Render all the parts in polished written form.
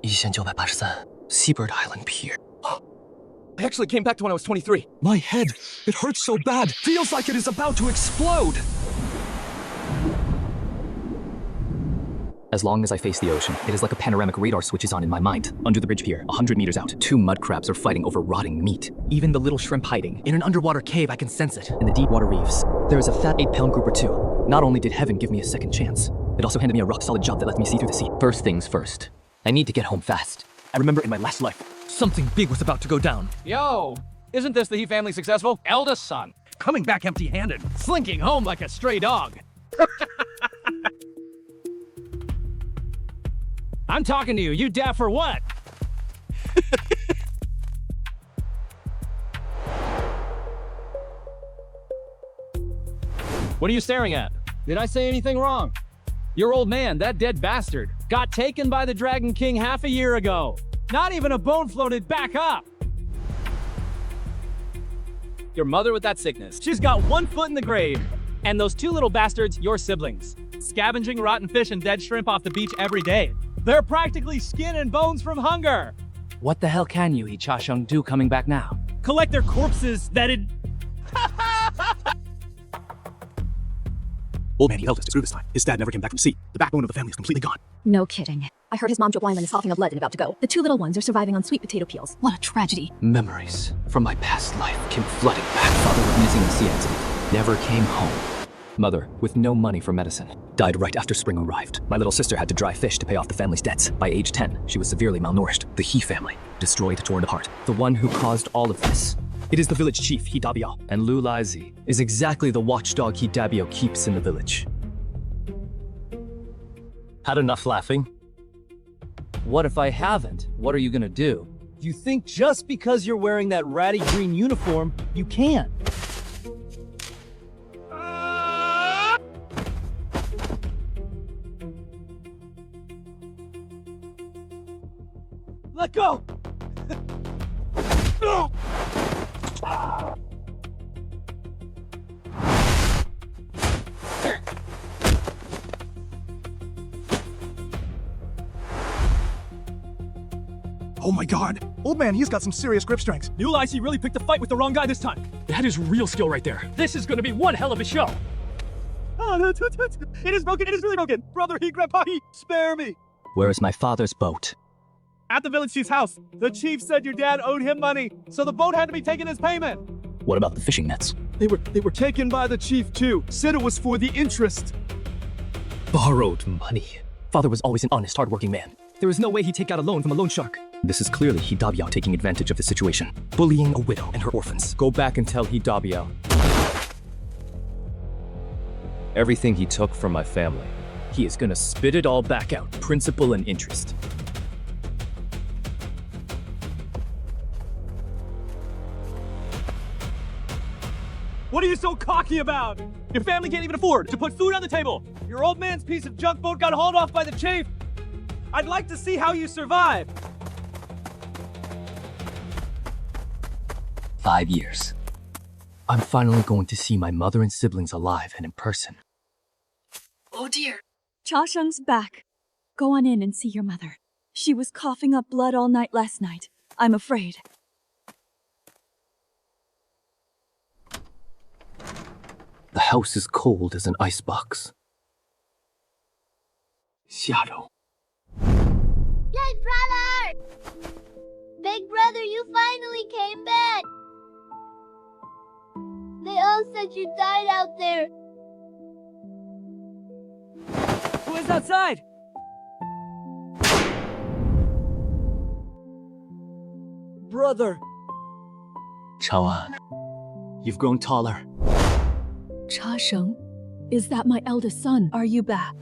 1983 Seabird Island Pier. I actually came back to when I was 23. My head, it hurts so bad. Feels like it is about to explode. As long as I face the ocean, it is like a panoramic radar switches on in my mind. Under the bridge pier, 100 meters out, 2 mud crabs are fighting over rotting meat. Even the little shrimp hiding in an underwater cave, I can sense it. In the deep water reefs, there is a fat 8-pound grouper too. Not only did heaven give me a second chance, it also handed me a rock-solid job that let me see through the sea. First things first, I need to get home fast. I remember in my last life, something big was about to go down. Yo, isn't this the He family successful? Eldest son, Coming back empty-handed. slinking home like a stray dog. I'm talking to you. You deaf or what? What are you staring at? Did I say anything wrong? Your old man, that dead bastard, got taken by the Dragon King half a year ago. Not even a bone floated back up. Your mother with that sickness, she's got 1 foot in the grave. And those 2 little bastards, your siblings, scavenging rotten fish and dead shrimp off the beach every day. They're practically skin and bones from hunger. What the hell can you, He Cha-shung, do coming back now? Collect their corpses vetted. Old man, he held us through this time. His dad never came back from sea. The backbone of the family is completely gone. No kidding. I heard his mom dropped wine and is coughing up blood and about to go. The 2 little ones are surviving on sweet potato peels. What a tragedy. Memories from my past life came flooding back. Father was missing in the sea accident. Never came home. Mother, with no money for medicine, died right after spring arrived. My little sister had to dry fish to pay off the family's debts. By age 10, she was severely malnourished. The He family, destroyed, torn apart. The one who caused all of this. It is the village chief, He Dabio. And Lu Laizi is exactly the watchdog He Dabio keeps in the village. Had enough laughing? What if I haven't? What are you gonna do? You think just because you're wearing that ratty green uniform, you can. Let go! Oh my god. Old man, he's got some serious grip strength. New Lacey really picked a fight with the wrong guy this time. That is real skill right there. This is gonna be one hell of a show. It is broken, it is really broken. Brother, grandpa, spare me. Where is my father's boat? At the village chief's house, the chief said your dad owed him money, so the boat had to be taken as payment. What about the fishing nets? They were taken by the chief too. Said it was for the interest. Borrowed money. Father was always an honest, hardworking man. There is no way he'd take out a loan from a loan shark. This is clearly He Dabio taking advantage of the situation, bullying a widow and her orphans. Go back and tell He Dabio. Everything he took from my family, he is gonna spit it all back out, principal and interest. What are you so cocky about? Your family can't even afford to put food on the table. Your old man's piece of junk boat got hauled off by the chief. I'd like to see how you survive. 5 years. I'm finally going to see my mother and siblings alive and in person. Oh dear. Cha-shung's back. Go on in and see your mother. She was coughing up blood all night last night. I'm afraid. The house is cold as an icebox. 下周 Big brother! Big brother, you finally came back! They all said you died out there. Who is outside? Brother. Chawan, you've grown taller. Cha-shung, is that my eldest son? Are you back?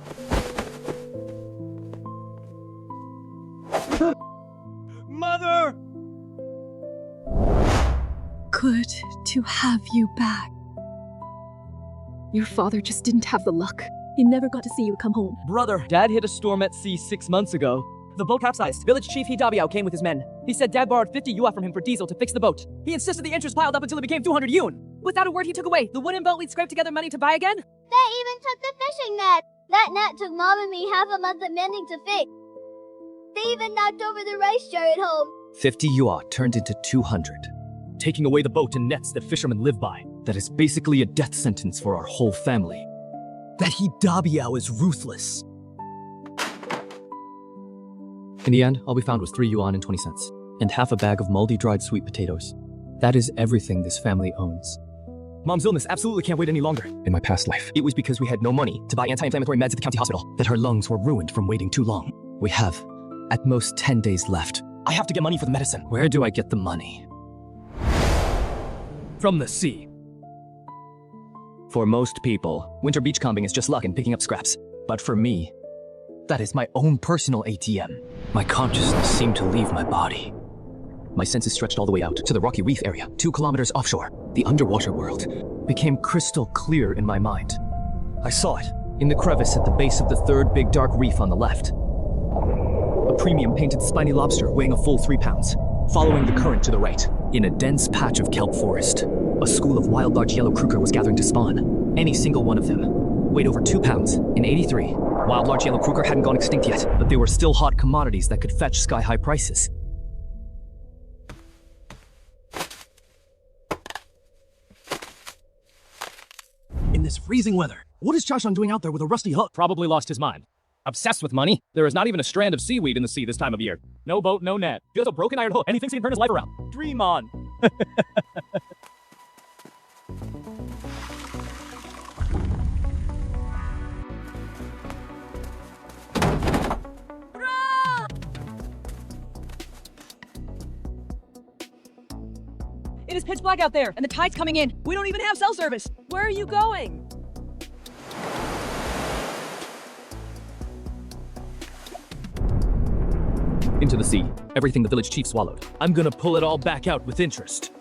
Mother! Good to have you back. Your father just didn't have the luck. He never got to see you come home. Brother, Dad hit a storm at sea 6 months ago. The boat capsized. Village Chief He Dabio came with his men. He said Dad borrowed 50 yuan from him for diesel to fix the boat. He insisted the interest piled up until it became 200 yuan. Without a word, he took away the wooden boat we'd scraped together money to buy again. They even took the fishing net. That net took Mom and me half a month of mending to fix. They even knocked over the rice jar at home. 50 yuan turned into 200. Taking away the boat and nets that fishermen live by. That is basically a death sentence for our whole family. That he Dabiao is ruthless. In the end, all we found was 3 yuan and 20 cents, and half a bag of moldy dried sweet potatoes. That is everything this family owns. Mom's illness absolutely can't wait any longer. In my past life, it was because we had no money to buy anti-inflammatory meds at the county hospital that her lungs were ruined from waiting too long. We have, at most, 10 days left. I have to get money for the medicine. Where do I get the money? From the sea. For most people, winter beachcombing is just luck and picking up scraps. But for me, that is my own personal ATM. My consciousness seemed to leave my body. My senses stretched all the way out to the rocky reef area, 2 kilometers offshore. The underwater world became crystal clear in my mind. I saw it in the crevice at the base of the 3rd big dark reef on the left. A premium painted spiny lobster weighing a full 3 pounds, following the current to the right. In a dense patch of kelp forest, a school of wild large yellow kruger was gathering to spawn. Any single one of them weighed over 2 pounds in 83. Wild large yellow kruger hadn't gone extinct yet, but they were still hot commodities that could fetch sky-high prices. In this freezing weather, what is Chashang doing out there with a rusty hook? Probably lost his mind. Obsessed with money. There is not even a strand of seaweed in the sea this time of year. No boat, no net. Just a broken iron hook, and he thinks he can turn his life around. Dream on. It is pitch black out there, and the tide's coming in. We don't even have cell service. Where are you going? Into the sea, everything the village chief swallowed. I'm gonna pull it all back out with interest.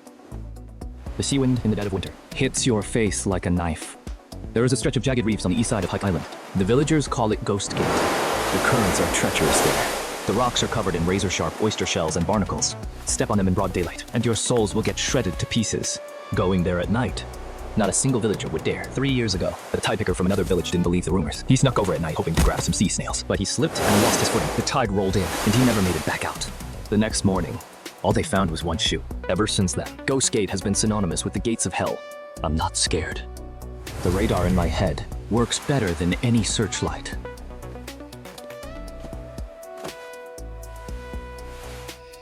The sea wind in the dead of winter hits your face like a knife. There is a stretch of jagged reefs on the east side of Hike Island. The villagers call it Ghost Gate. The currents are treacherous there. The rocks are covered in razor-sharp oyster shells and barnacles. Step on them in broad daylight, and your souls will get shredded to pieces. Going there at night, not a single villager would dare. 3 years ago, a tide picker from another village didn't believe the rumors. He snuck over at night hoping to grab some sea snails, but he slipped and lost his footing. The tide rolled in, and he never made it back out. The next morning, all they found was one shoe. Ever since then, Ghost Gate has been synonymous with the gates of hell. I'm not scared. The radar in my head works better than any searchlight.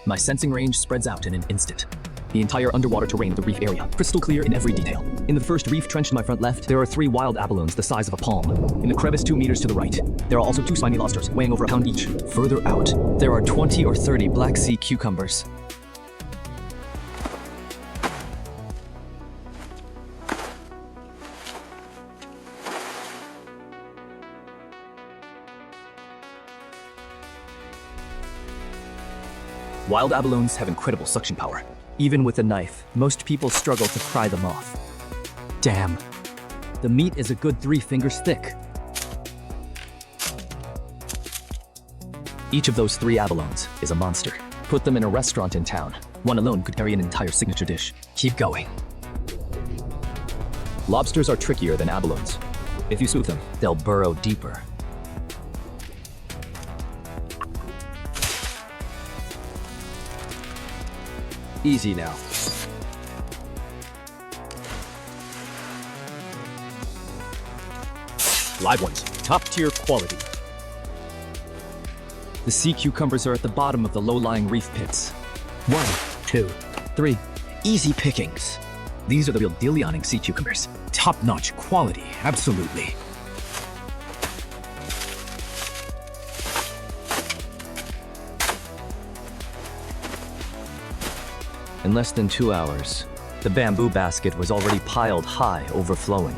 My sensing range spreads out in an instant. The entire underwater terrain of the reef area, crystal clear in every detail. In the first reef trench to my front left, there are 3 wild abalones the size of a palm. In the crevice 2 meters to the right, there are also 2 spiny lobsters weighing over a pound each. Further out, there are 20 or 30 Black Sea cucumbers. Wild abalones have incredible suction power. Even with a knife, most people struggle to pry them off. Damn. The meat is a good 3 fingers thick. Each of those 3 abalones is a monster. Put them in a restaurant in town. One alone could carry an entire signature dish. Keep going. Lobsters are trickier than abalones. If you spook them, they'll burrow deeper. Easy now. Live ones, top tier quality. The sea cucumbers are at the bottom of the low-lying reef pits. 1, 2, 3. Easy pickings. These are the real deal-yawning sea cucumbers. Top-notch quality, absolutely. In less than 2 hours, the bamboo basket was already piled high, overflowing.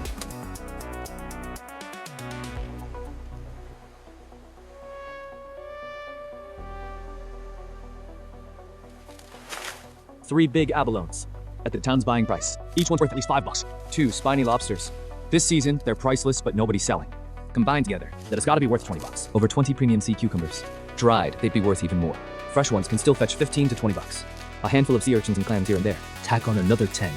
Three big abalones at the town's buying price. Each one's worth at least $5. 2 spiny lobsters. This season, they're priceless, but nobody's selling. Combined together, that has got to be worth $20. Over 20 premium sea cucumbers. Dried, they'd be worth even more. Fresh ones can still fetch $15 to $20. A handful of sea urchins and clams here and there. Tack on another 10.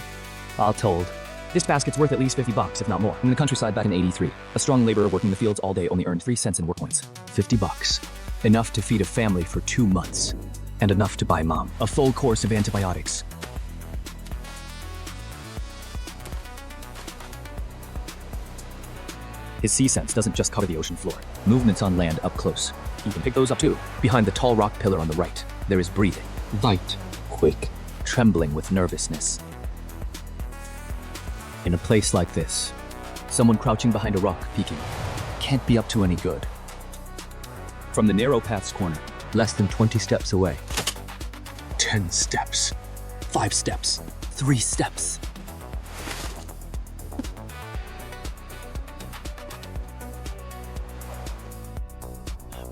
All told, This basket's worth at least $50, if not more. in the countryside back in '83, a strong laborer working the fields all day only earned 3 cents in work points. $50. Enough to feed a family for 2 months. And enough to buy Mom a full course of antibiotics. His sea sense doesn't just cover the ocean floor. Movements on land up close. He can pick those up too. Behind the tall rock pillar on the right, there is breathing. Light, quick, trembling with nervousness. In a place like this, someone crouching behind a rock peeking can't be up to any good. From the narrow path's corner, less than 20 steps away. 10 steps. 5 steps. 3 steps.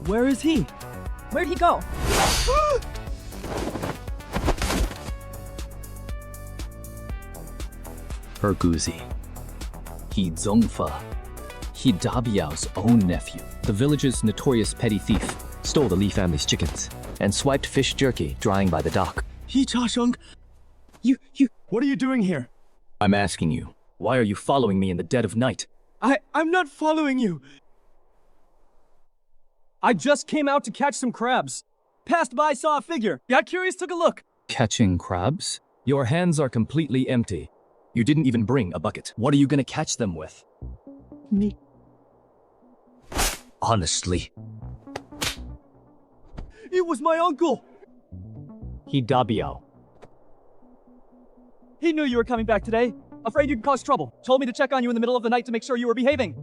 Where is he? Where'd he go? Erguzi. He Zongfa. He Dabiao's own nephew. The village's notorious petty thief stole the Li family's chickens and swiped fish jerky drying by the dock. He Chasheng. What are you doing here? I'm asking you, why are you following me in the dead of night? I'm not following you. I just came out to catch some crabs. Passed by, saw a figure. Got curious, took a look. Catching crabs? Your hands are completely empty. You didn't even bring a bucket. What are you gonna catch them with? Me. Honestly. It was my uncle. He Dabiao. He knew you were coming back today. Afraid you'd cause trouble. Told me to check on you in the middle of the night to make sure you were behaving.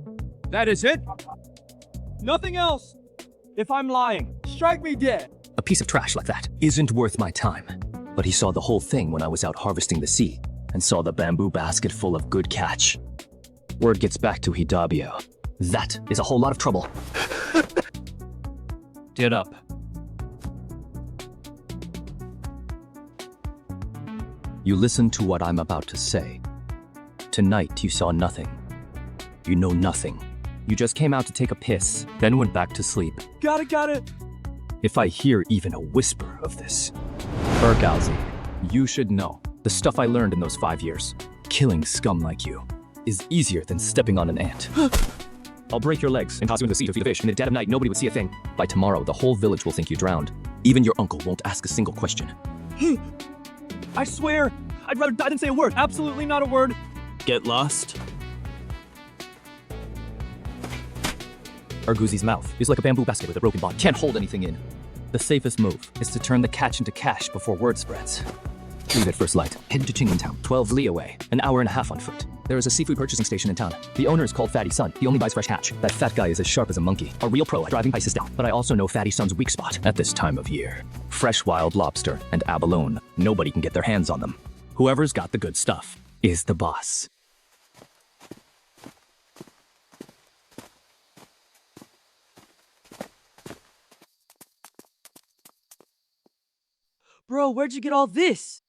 That is it? Nothing else. If I'm lying, strike me dead. A piece of trash like that isn't worth my time. But he saw the whole thing when I was out harvesting the sea and saw the bamboo basket full of good catch. Word gets back to Hidabio. That is a whole lot of trouble. Get up. You listen to what I'm about to say. Tonight you saw nothing. You know nothing. You just came out to take a piss, then went back to sleep. Got it. If I hear even a whisper of this, Ergauzi, you should know. The stuff I learned in those 5 years, killing scum like you, is easier than stepping on an ant. I'll break your legs and toss you in the sea to feed a fish. In the dead of night, nobody would see a thing. By tomorrow, the whole village will think you drowned. Even your uncle won't ask a single question. I swear, I'd rather die than say a word. Absolutely not a word. Get lost? Erguzi's mouth is like a bamboo basket with a broken bottom. Can't hold anything in. The safest move is to turn the catch into cash before word spreads. Leave at first light. Head to Qingmen, 12 li away, an hour and a half on foot. There is a seafood purchasing station in town. The owner is called Fatty Sun. He only buys fresh hatch. That fat guy is as sharp as a monkey. A real pro at driving prices down. But I also know Fatty Sun's weak spot at this time of year. Fresh wild lobster and abalone. Nobody can get their hands on them. Whoever's got the good stuff is the boss. Bro, where'd you get all this?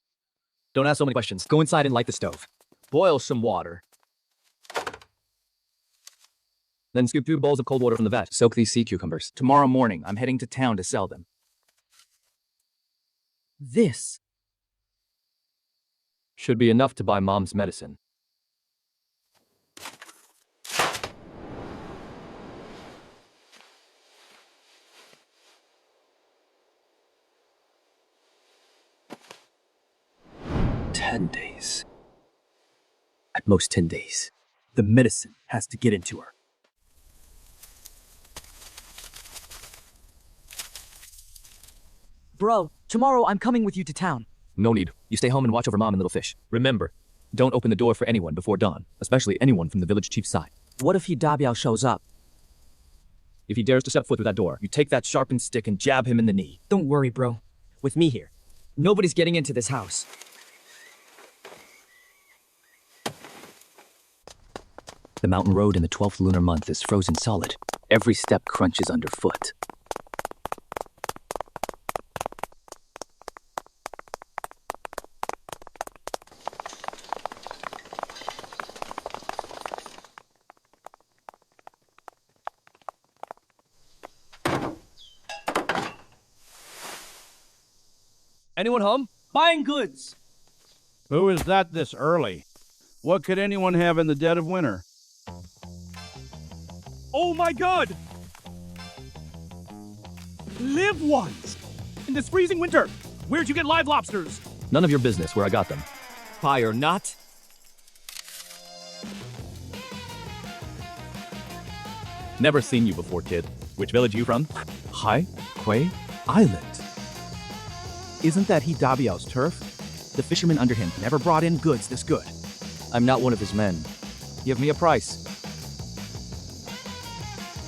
Don't ask so many questions. Go inside and light the stove. Boil some water. Then scoop 2 bowls of cold water from the vat. Soak these sea cucumbers. Tomorrow morning, I'm heading to town to sell them. This? Should be enough to buy Mom's medicine. Days. At most 10 days. The medicine has to get into her. Bro, tomorrow I'm coming with you to town. No need. You stay home and watch over Mom and little fish. Remember, don't open the door for anyone before dawn, especially anyone from the village chief's side. What if Dabiao shows up? If he dares to step foot through that door, you take that sharpened stick and jab him in the knee. Don't worry, bro. With me here, nobody's getting into this house. The mountain road in the 12th lunar month is frozen solid. Every step crunches underfoot. Anyone home? Buying goods. Who is that this early? What could anyone have in the dead of winter? Oh my god! live ones. In this freezing winter, where'd you get live lobsters? None of your business where I got them. Fire not. Never seen you before, kid. Which village you from? Hai Quay Island. Isn't that Hidabiao's turf? The fishermen under him never brought in goods this good. I'm not one of his men. Give me a price.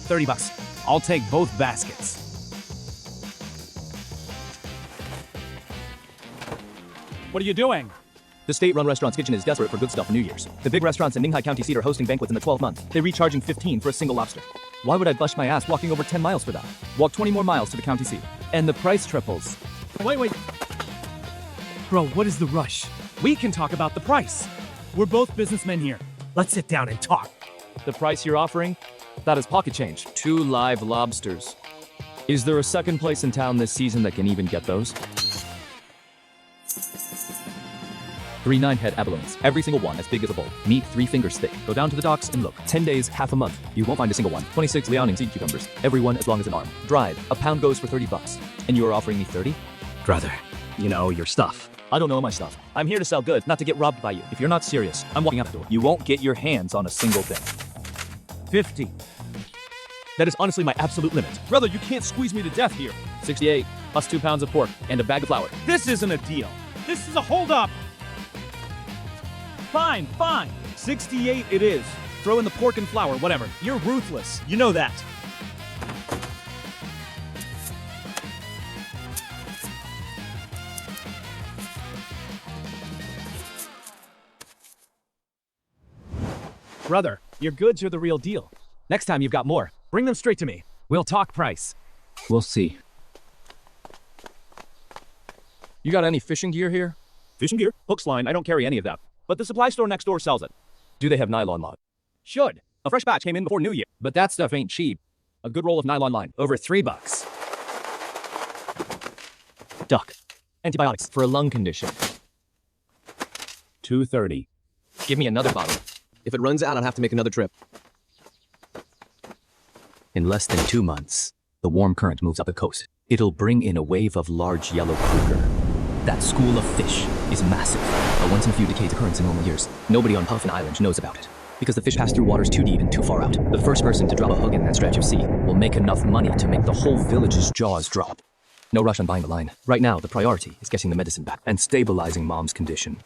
$30. I'll take both baskets. What are you doing? The state-run restaurant's kitchen is desperate for good stuff for New Year's. The big restaurants in Ninghai County Seat are hosting banquets in the 12th month. They're recharging $15 for a single lobster. Why would I bust my ass walking over 10 miles for that? Walk 20 more miles to the county seat. And the price triples. Wait. Bro, what is the rush? We can talk about the price. We're both businessmen here. Let's sit down and talk. The price you're offering? That is pocket change. 2 live lobsters. Is there a second place in town this season that can even get those? 3 9-head abalones, every single one as big as a bowl. Meat 3 fingers thick. Go down to the docks and look. 10 days, half a month. You won't find a single one. 26 Liaoning sea cucumbers, every one as long as an arm. Dried, a pound goes for $30. And you are offering me 30? Brother, you know your stuff. I don't know my stuff. I'm here to sell goods, not to get robbed by you. If you're not serious, I'm walking out the door. You won't get your hands on a single thing. 50. That is honestly my absolute limit. Brother, you can't squeeze me to death here. 68, plus 2 pounds of pork and a bag of flour. This isn't a deal. This is a holdup. Fine. 68 it is. Throw in the pork and flour, whatever. You're ruthless. You know that. Brother, your goods are the real deal. Next time you've got more, bring them straight to me. We'll talk price. We'll see. You got any fishing gear here? Fishing gear, hooks, line, I don't carry any of that. But the supply store next door sells it. Do they have nylon line? Should. A fresh batch came in before New Year. But that stuff ain't cheap. A good roll of nylon line, over $3. Duck. Antibiotics for a lung condition. $2.30. Give me another bottle. If it runs out, I'll have to make another trip. In less than 2 months, the warm current moves up the coast. It'll bring in a wave of large yellow kruger. That school of fish is massive, a once-in-a-few-decades occurrence in normal years. Nobody on Puffin Island knows about it, because the fish pass through waters too deep and too far out. The first person to drop a hook in that stretch of sea will make enough money to make the whole village's jaws drop. No rush on buying the line. Right now, the priority is getting the medicine back and stabilizing Mom's condition.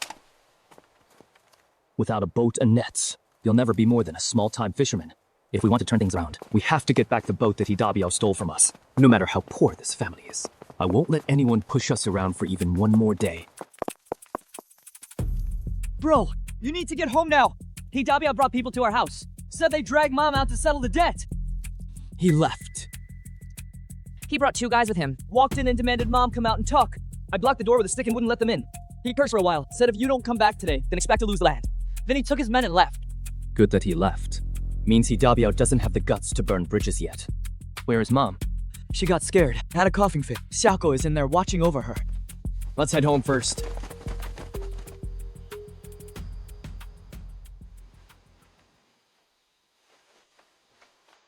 Without a boat and nets, you'll never be more than a small-time fisherman. If we want to turn things around, we have to get back the boat that Hidabiao stole from us, no matter how poor this family is. I won't let anyone push us around for even one more day. Bro, you need to get home now. Hidabiao brought people to our house. Said they dragged Mom out to settle the debt. He left. He brought 2 guys with him. Walked in and demanded Mom come out and talk. I blocked the door with a stick and wouldn't let them in. He cursed for a while. Said if you don't come back today, then expect to lose the land. Then he took his men and left. Good that he left. Means Hidabiao doesn't have the guts to burn bridges yet. Where is Mom? She got scared. Had a coughing fit. Xiaoko is in there watching over her. Let's head home first.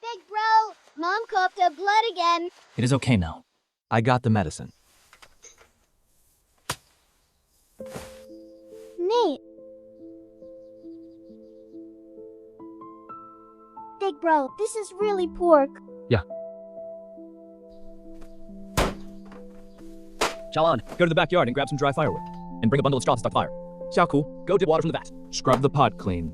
Big bro, Mom coughed up blood again. It is okay now. I got the medicine. Neat. Big bro, this is really pork. Yeah. Chalan, go to the backyard and grab some dry firewood. And bring a bundle of straw to start fire. Xiaoku, go dip water from the vat. Scrub the pot clean.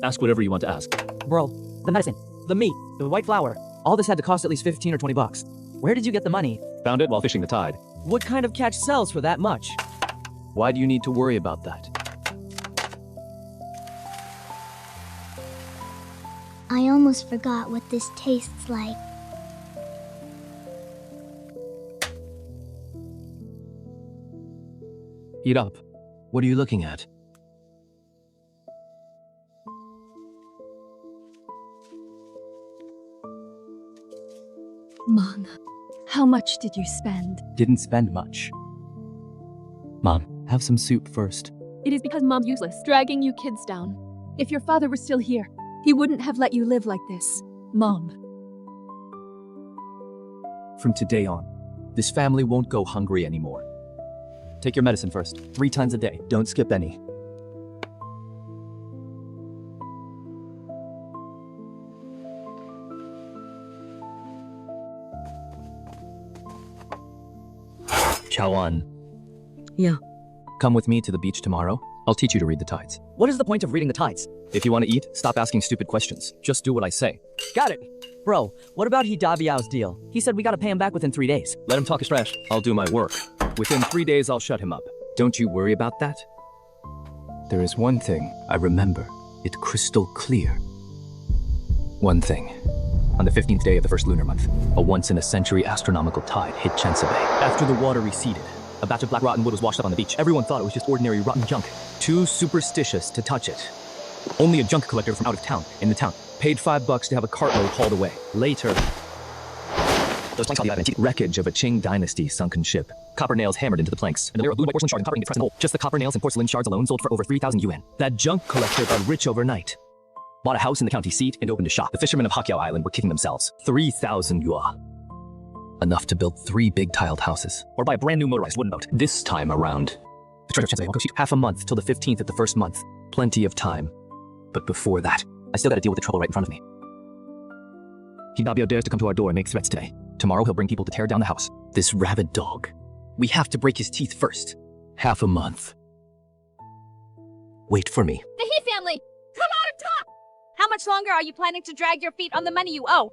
Ask whatever you want to ask. Bro, the medicine, the meat, the white flour. All this had to cost at least 15 or 20 bucks. Where did you get the money? Found it while fishing the tide. What kind of catch sells for that much? Why do you need to worry about that? I almost forgot what this tastes like. Eat up. What are you looking at? Mom, how much did you spend? Didn't spend much. Mom, have some soup first. It is because Mom's useless, dragging you kids down. If your father were still here, he wouldn't have let you live like this. Mom. From today on, this family won't go hungry anymore. Take your medicine first, 3 times a day. Don't skip any. Chaoan. Yeah. Come with me to the beach tomorrow. I'll teach you to read the tides. What is the point of reading the tides? If you want to eat, stop asking stupid questions. Just do what I say. Got it. Bro, what about Hidabiao's deal? He said we gotta pay him back within 3 days. Let him talk his trash. I'll do my work. Within 3 days, I'll shut him up. Don't you worry about that. There is one thing I remember. It's crystal clear. One thing. On the 15th day of the first lunar month, a once-in-a-century astronomical tide hit Chensa Bay. After the water receded, a batch of black rotten wood was washed up on the beach. Everyone thought it was just ordinary rotten junk. Too superstitious to touch it. Only a junk collector from out of town, in the town, paid $5 to have a cartload hauled away. Later, those planks on the island, wreckage of a Qing dynasty sunken ship. Copper nails hammered into the planks, and a layer of blue and white porcelain shard and copper ingot pressed in the hole. Just the copper nails and porcelain shards alone sold for over 3,000 yuan. That junk collector got rich overnight. Bought a house in the county seat and opened a shop. The fishermen of Hakyao Island were kicking themselves. 3,000 yuan. Enough to build 3 big tiled houses. Or buy a brand new motorized wooden boat. This time around, the treasure Chensa Bay won't go cheap. Half a month till the 15th of the first month. Plenty of time. But before that, I still gotta deal with the trouble right in front of me. Hidabiao dares to come to our door and make threats today. Tomorrow he'll bring people to tear down the house. This rabid dog. We have to break his teeth first. Half a month. Wait for me. The He family! Come out and talk! How much longer are you planning to drag your feet on the money you owe?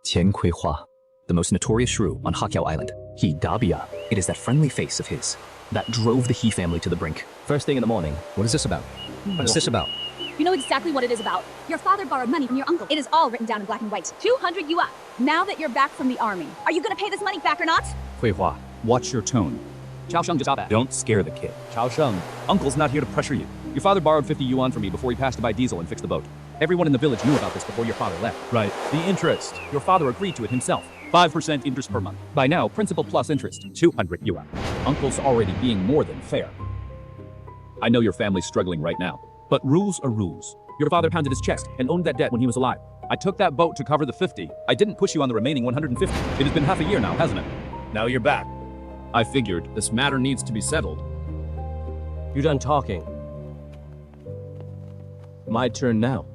Qian Kuihua, the most notorious shrew on Hakyao Island. Hidabia. It is that friendly face of his that drove the He family to the brink. First thing in the morning. What is this about? What is this about? You know exactly what it is about. Your father borrowed money from your uncle. It is all written down in black and white. 200 yuan. Now that you're back from the army, are you gonna pay this money back or not? Huihua, watch your tone. Chao Sheng just got back. Don't scare the kid. Chao Sheng, Uncle's not here to pressure you. Your father borrowed 50 yuan from me before he passed to buy diesel and fix the boat. Everyone in the village knew about this before your father left. Right. The interest. Your father agreed to it himself. 5% interest per month. By now, principal plus interest, 200 yuan. Uncle's already being more than fair. I know your family's struggling right now, but rules are rules. Your father pounded his chest and owned that debt when he was alive. I took that boat to cover the 50. I didn't push you on the remaining 150. It has been half a year now, hasn't it? Now you're back. I figured this matter needs to be settled. You done talking? My turn now.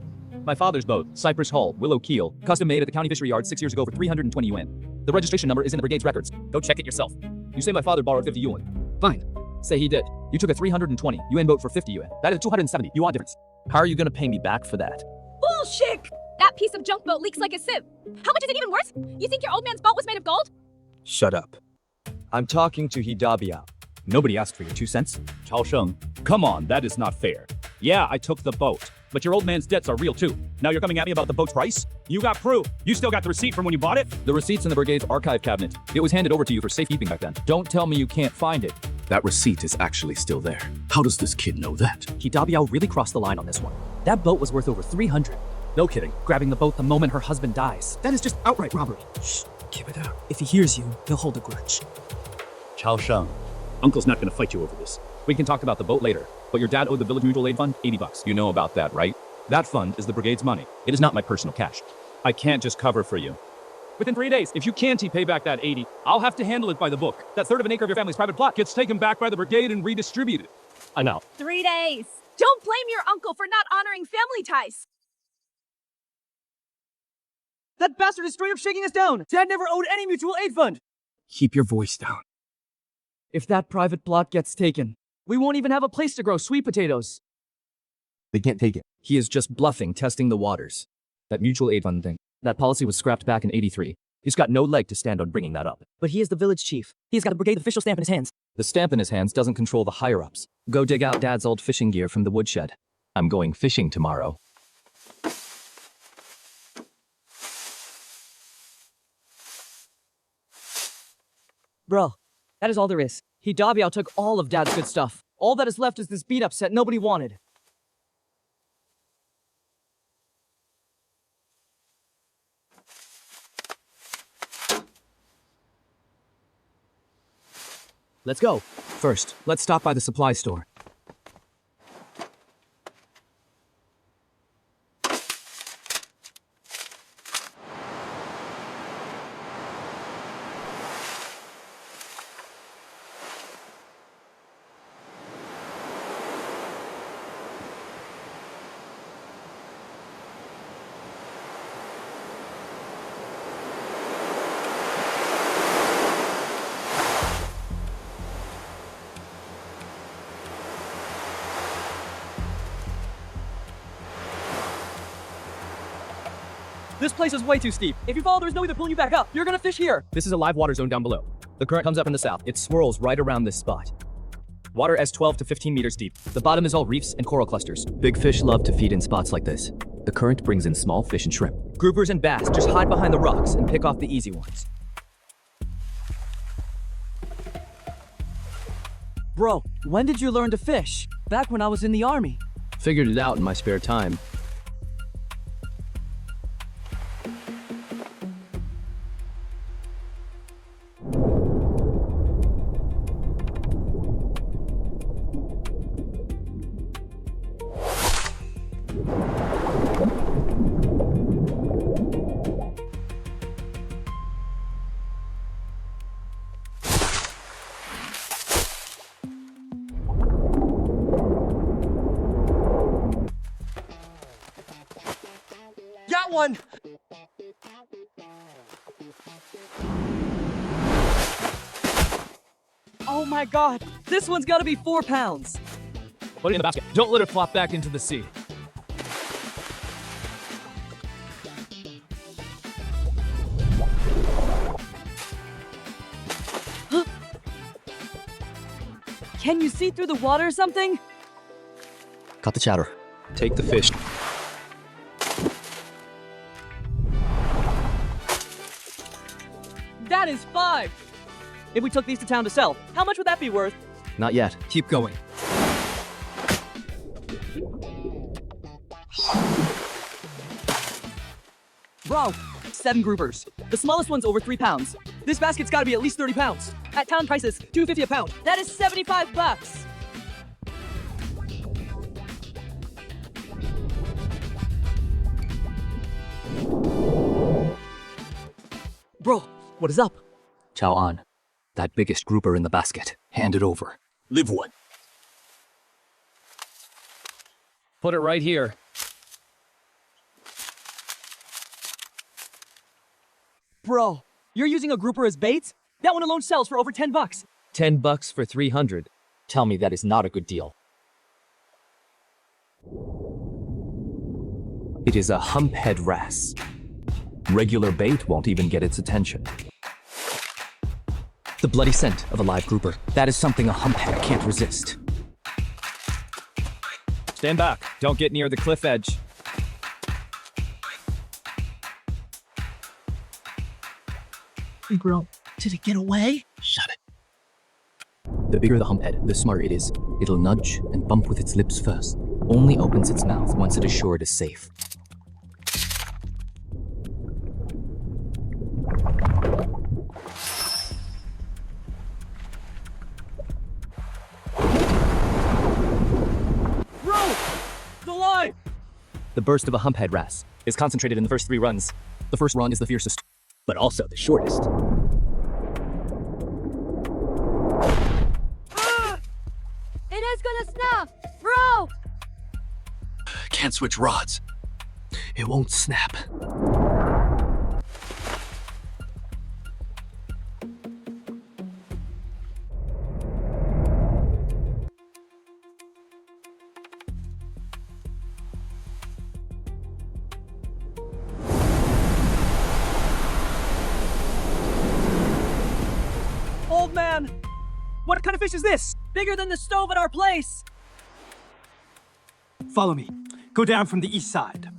My father's boat, Cypress Hull, Willow Keel, custom made at the county fishery yard 6 years ago for 320 yuan. The registration number is in the brigade's records. Go check it yourself. You say my father borrowed 50 yuan. Fine. Say he did. You took a 320 yuan boat for 50 yuan. That is 270 yuan difference. How are you gonna pay me back for that? Bullshit! That piece of junk boat leaks like a sieve. How much is it even worth? You think your old man's boat was made of gold? Shut up. I'm talking to Hidabiao. Nobody asked for your 2 cents. Chao Sheng, come on, that is not fair. Yeah, I took the boat, but your old man's debts are real too. Now you're coming at me about the boat's price? You got proof. You still got the receipt from when you bought it? The receipt's in the brigade's archive cabinet. It was handed over to you for safekeeping back then. Don't tell me you can't find it. That receipt is actually still there. How does this kid know that? Hidabiao really crossed the line on this one. That boat was worth over 300. No kidding. Grabbing the boat the moment her husband dies. That is just outright robbery. Shh, keep it out. If he hears you, he'll hold a grudge. Chao Sheng, Uncle's not gonna fight you over this. We can talk about the boat later, but your dad owed the village mutual aid fund 80 bucks. You know about that, right? That fund is the brigade's money. It is not my personal cash. I can't just cover for you. Within 3 days, if you can't pay back that 80, I'll have to handle it by the book. That third of an acre of your family's private plot gets taken back by the brigade and redistributed. I know. 3 days. Don't blame your uncle for not honoring family ties. That bastard is straight up shaking us down! Dad never owed any mutual aid fund! Keep your voice down. If that private plot gets taken, we won't even have a place to grow sweet potatoes. They can't take it. He is just bluffing, testing the waters. That mutual aid fund thing. That policy was scrapped back in '83. He's got no leg to stand on bringing that up. But he is the village chief. He's got a brigade official stamp in his hands. The stamp in his hands doesn't control the higher-ups. Go dig out Dad's old fishing gear from the woodshed. I'm going fishing tomorrow. Bro, that is all there is. Hidabiao took all of Dad's good stuff. All that is left is this beat-up set nobody wanted. Let's go. First, let's stop by the supply store. This place is way too steep. If you fall, there's no way to pull you back up. You're gonna fish here. This is a live water zone down below. The current comes up from the south. It swirls right around this spot. Water as 12 to 15 meters deep. The bottom is all reefs and coral clusters. Big fish love to feed in spots like this. The current brings in small fish and shrimp. Groupers and bass just hide behind the rocks and pick off the easy ones. Bro, when did you learn to fish? Back when I was in the army. Figured it out in my spare time. Got one! Oh my god, this one's gotta be 4 pounds. Put it in the basket. Don't let it flop back into the sea. Can you see through the water or something? Cut the chatter. Take the fish. That is 5! If we took these to town to sell, how much would that be worth? Not yet. Keep going. Bro, 7 groupers. The smallest one's over 3 pounds. This basket's gotta be at least 30 pounds. At town prices, $2.50 a pound. That is 75 bucks. Bro, what is up? Chow An. That biggest grouper in the basket. Hand it over. Live one. Put it right here. Bro, you're using a grouper as bait? That one alone sells for over 10 bucks. 10 bucks for 300. Tell me that is not a good deal. It is a humphead wrasse. Regular bait won't even get its attention. The bloody scent of a live grouper. That is something a humphead can't resist. Stand back. Don't get near the cliff edge. Bro, did it get away? Shut it. The bigger the humphead, the smarter it is. It'll nudge and bump with its lips first. Only opens its mouth once it is sure it is safe. Bro! The line! The burst of a humphead wrasse is concentrated in the first 3 runs. The first run is the fiercest, but also the shortest. It is gonna snap! Bro! Can't switch rods. It won't snap. Old man! What kind of fish is this? Bigger than the stove at our place! Follow me. Go down from the east side.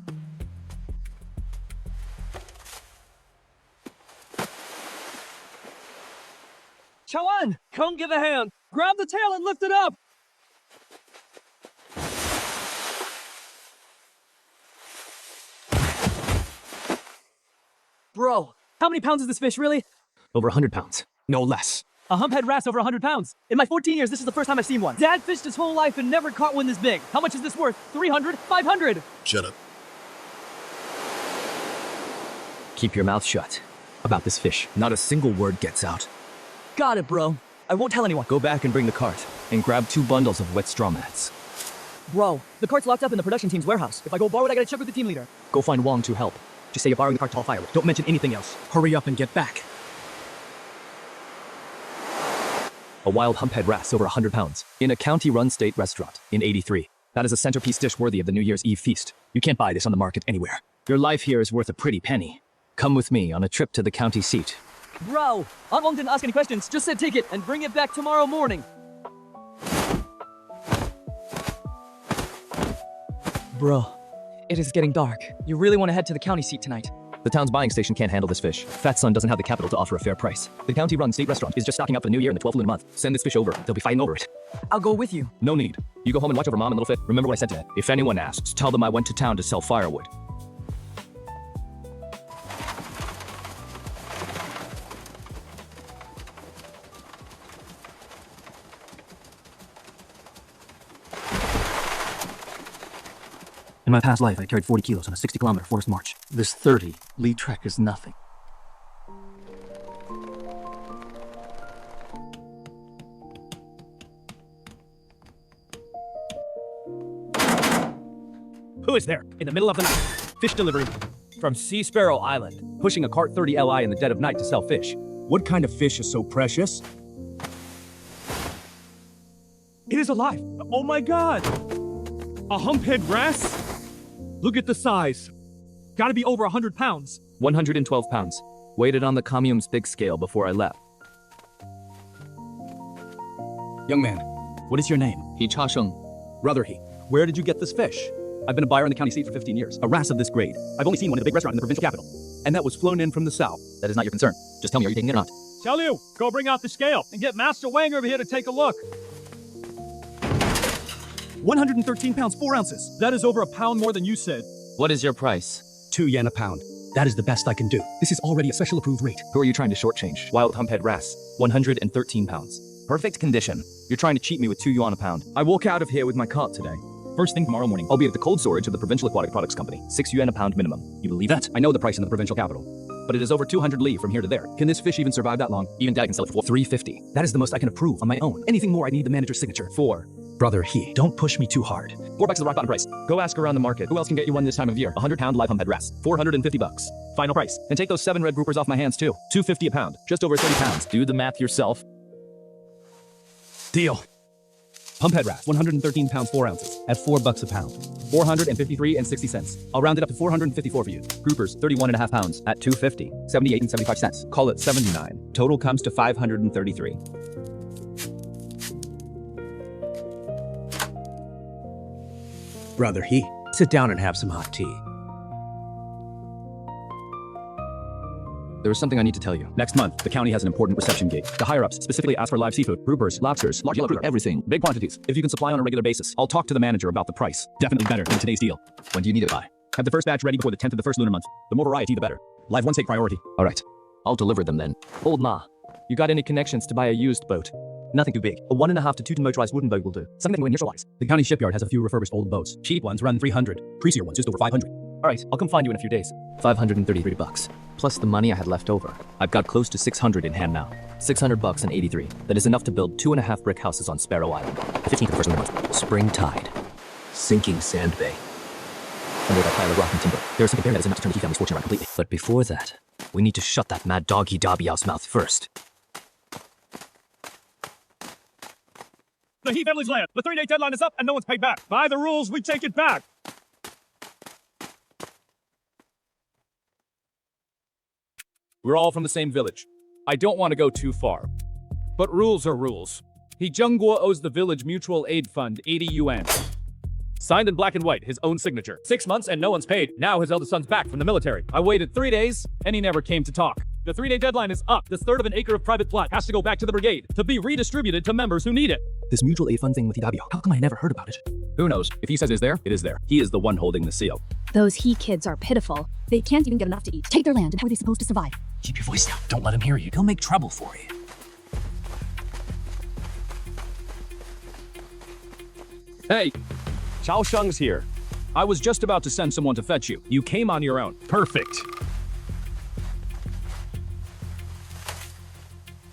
Chawan, come give a hand. Grab the tail and lift it up. Bro, how many pounds is this fish really? Over 100 pounds. No less. A humphead wrasse over 100 pounds. In my 14 years, this is the first time I've seen one. Dad fished his whole life and never caught one this big. How much is this worth? 300? 500? Shut up. Keep your mouth shut about this fish. Not a single word gets out. Got it, bro. I won't tell anyone. Go back and bring the cart, and grab 2 bundles of wet straw mats. Bro, the cart's locked up in the production team's warehouse. If I go borrow it, I gotta check with the team leader. Go find Wong to help. Just say you're borrowing the cart to haul firewood. Don't mention anything else. Hurry up and get back. A wild humphead wrasse over 100 pounds in a county-run state restaurant in '83. That is a centerpiece dish worthy of the New Year's Eve feast. You can't buy this on the market anywhere. Your life here is worth a pretty penny. Come with me on a trip to the county seat. Bro, Aunt Wong didn't ask any questions. Just said take it and bring it back tomorrow morning. Bro, it is getting dark. You really want to head to the county seat tonight? The town's buying station can't handle this fish. Fat Son doesn't have the capital to offer a fair price. The county-run state restaurant is just stocking up for the new year in the 12th lunar month. Send this fish over. They'll be fighting over it. I'll go with you. No need. You go home and watch over Mom and little Fit. Remember what I said today. If anyone asks, tell them I went to town to sell firewood. In my past life, I carried 40 kilos on a 60-kilometer forest march. This 30 lead trek is nothing. Who is there? In the middle of the night. Fish delivery. From Sea Sparrow Island. Pushing a cart 30 Li in the dead of night to sell fish. What kind of fish is so precious? It is alive. Oh my god. A humphead wrasse? Look at the size. Gotta be over 100 pounds. 112 pounds. Weighed on the commune's big scale before I left. Young man, what is your name? He Cha Sheng. Brother He. Where did you get this fish? I've been a buyer in the county seat for 15 years. A wrasse of this grade. I've only seen one in a big restaurant in the provincial capital. And that was flown in from the south. That is not your concern. Just tell me, are you taking it or not? Xiao Liu, go bring out the scale and get Master Wang over here to take a look. 113 pounds, 4 ounces. That is over a pound more than you said. What is your price? 2 yen a pound. That is the best I can do. This is already a special approved rate. Who are you trying to shortchange? Wild humphead wrasse. 113 pounds. Perfect condition. You're trying to cheat me with 2 yuan a pound. I walk out of here with my cart today. First thing tomorrow morning, I'll be at the cold storage of the Provincial Aquatic Products Company. 6 yuan a pound minimum. You believe that? I know the price in the provincial capital. But it is over 200 li from here to there. Can this fish even survive that long? Even Dad can sell it for 350. That is the most I can approve on my own. Anything more, I need the manager's signature. 4. Brother He, don't push me too hard. 4 bucks is the rock bottom price. Go ask around the market. Who else can get you one this time of year? 100-pound live humphead wrasse. 450 bucks. Final price. And take those 7 red groupers off my hands too. 250 a pound. Just over 30 pounds. Do the math yourself. Deal. Humphead wrasse, 113 pounds, 4 ounces, at 4 bucks a pound. 453 and 60 cents. I'll round it up to 454 for you. Groupers, 31.5 pounds, at 250. 78 and 75 cents. Call it 79. Total comes to 533. Brother He, sit down and have some hot tea. There is something I need to tell you. Next month, the county has an important reception gate. The higher-ups specifically ask for live seafood, groupers, lobsters, large yellow fruit, everything, big quantities. If you can supply on a regular basis, I'll talk to the manager about the price. Definitely better than today's deal. When do you need it by? Have the first batch ready before the 10th of the first lunar month. The more variety, the better. Live ones take priority. All right. I'll deliver them then. Old Ma, you got any connections to buy a used boat? Nothing too big. A 1.5 to 2 ton motorized wooden boat will do. Something to initialize. The county shipyard has a few refurbished old boats. Cheap ones run 300. Pricier ones just over 500. All right, I'll come find you in a few days. 533 bucks. Plus the money I had left over. I've got close to 600 in hand now. 600 bucks and 83. That is enough to build 2.5 brick houses on Sparrow Island. 15th of the first month. Spring tide. Sinking sand bay. Under that pile of rock and timber, there is something there that is enough to turn the He family's fortune around completely. But before that, we need to shut that mad dog He Dabiao's mouth first. The He family's land. The 3-day deadline is up and no one's paid back. By the rules, we take it back. We're all from the same village. I don't want to go too far. But rules are rules. He Zhengguo owes the village mutual aid fund 80 yuan. Signed in black and white, his own signature. 6 months and no one's paid. Now his eldest son's back from the military. I waited 3 days and he never came to talk. The 3-day deadline is up. This third of an acre of private plot has to go back to the brigade to be redistributed to members who need it. This mutual aid fund thing with He Dabiao, how come I never heard about it? Who knows? If he says it's there, it is there. He is the one holding the seal. Those He kids are pitiful. They can't even get enough to eat. Take their land, and how are they supposed to survive? Keep your voice down. Don't let him hear you. He'll make trouble for you. Hey, Chao Sheng's here. I was just about to send someone to fetch you. You came on your own. Perfect.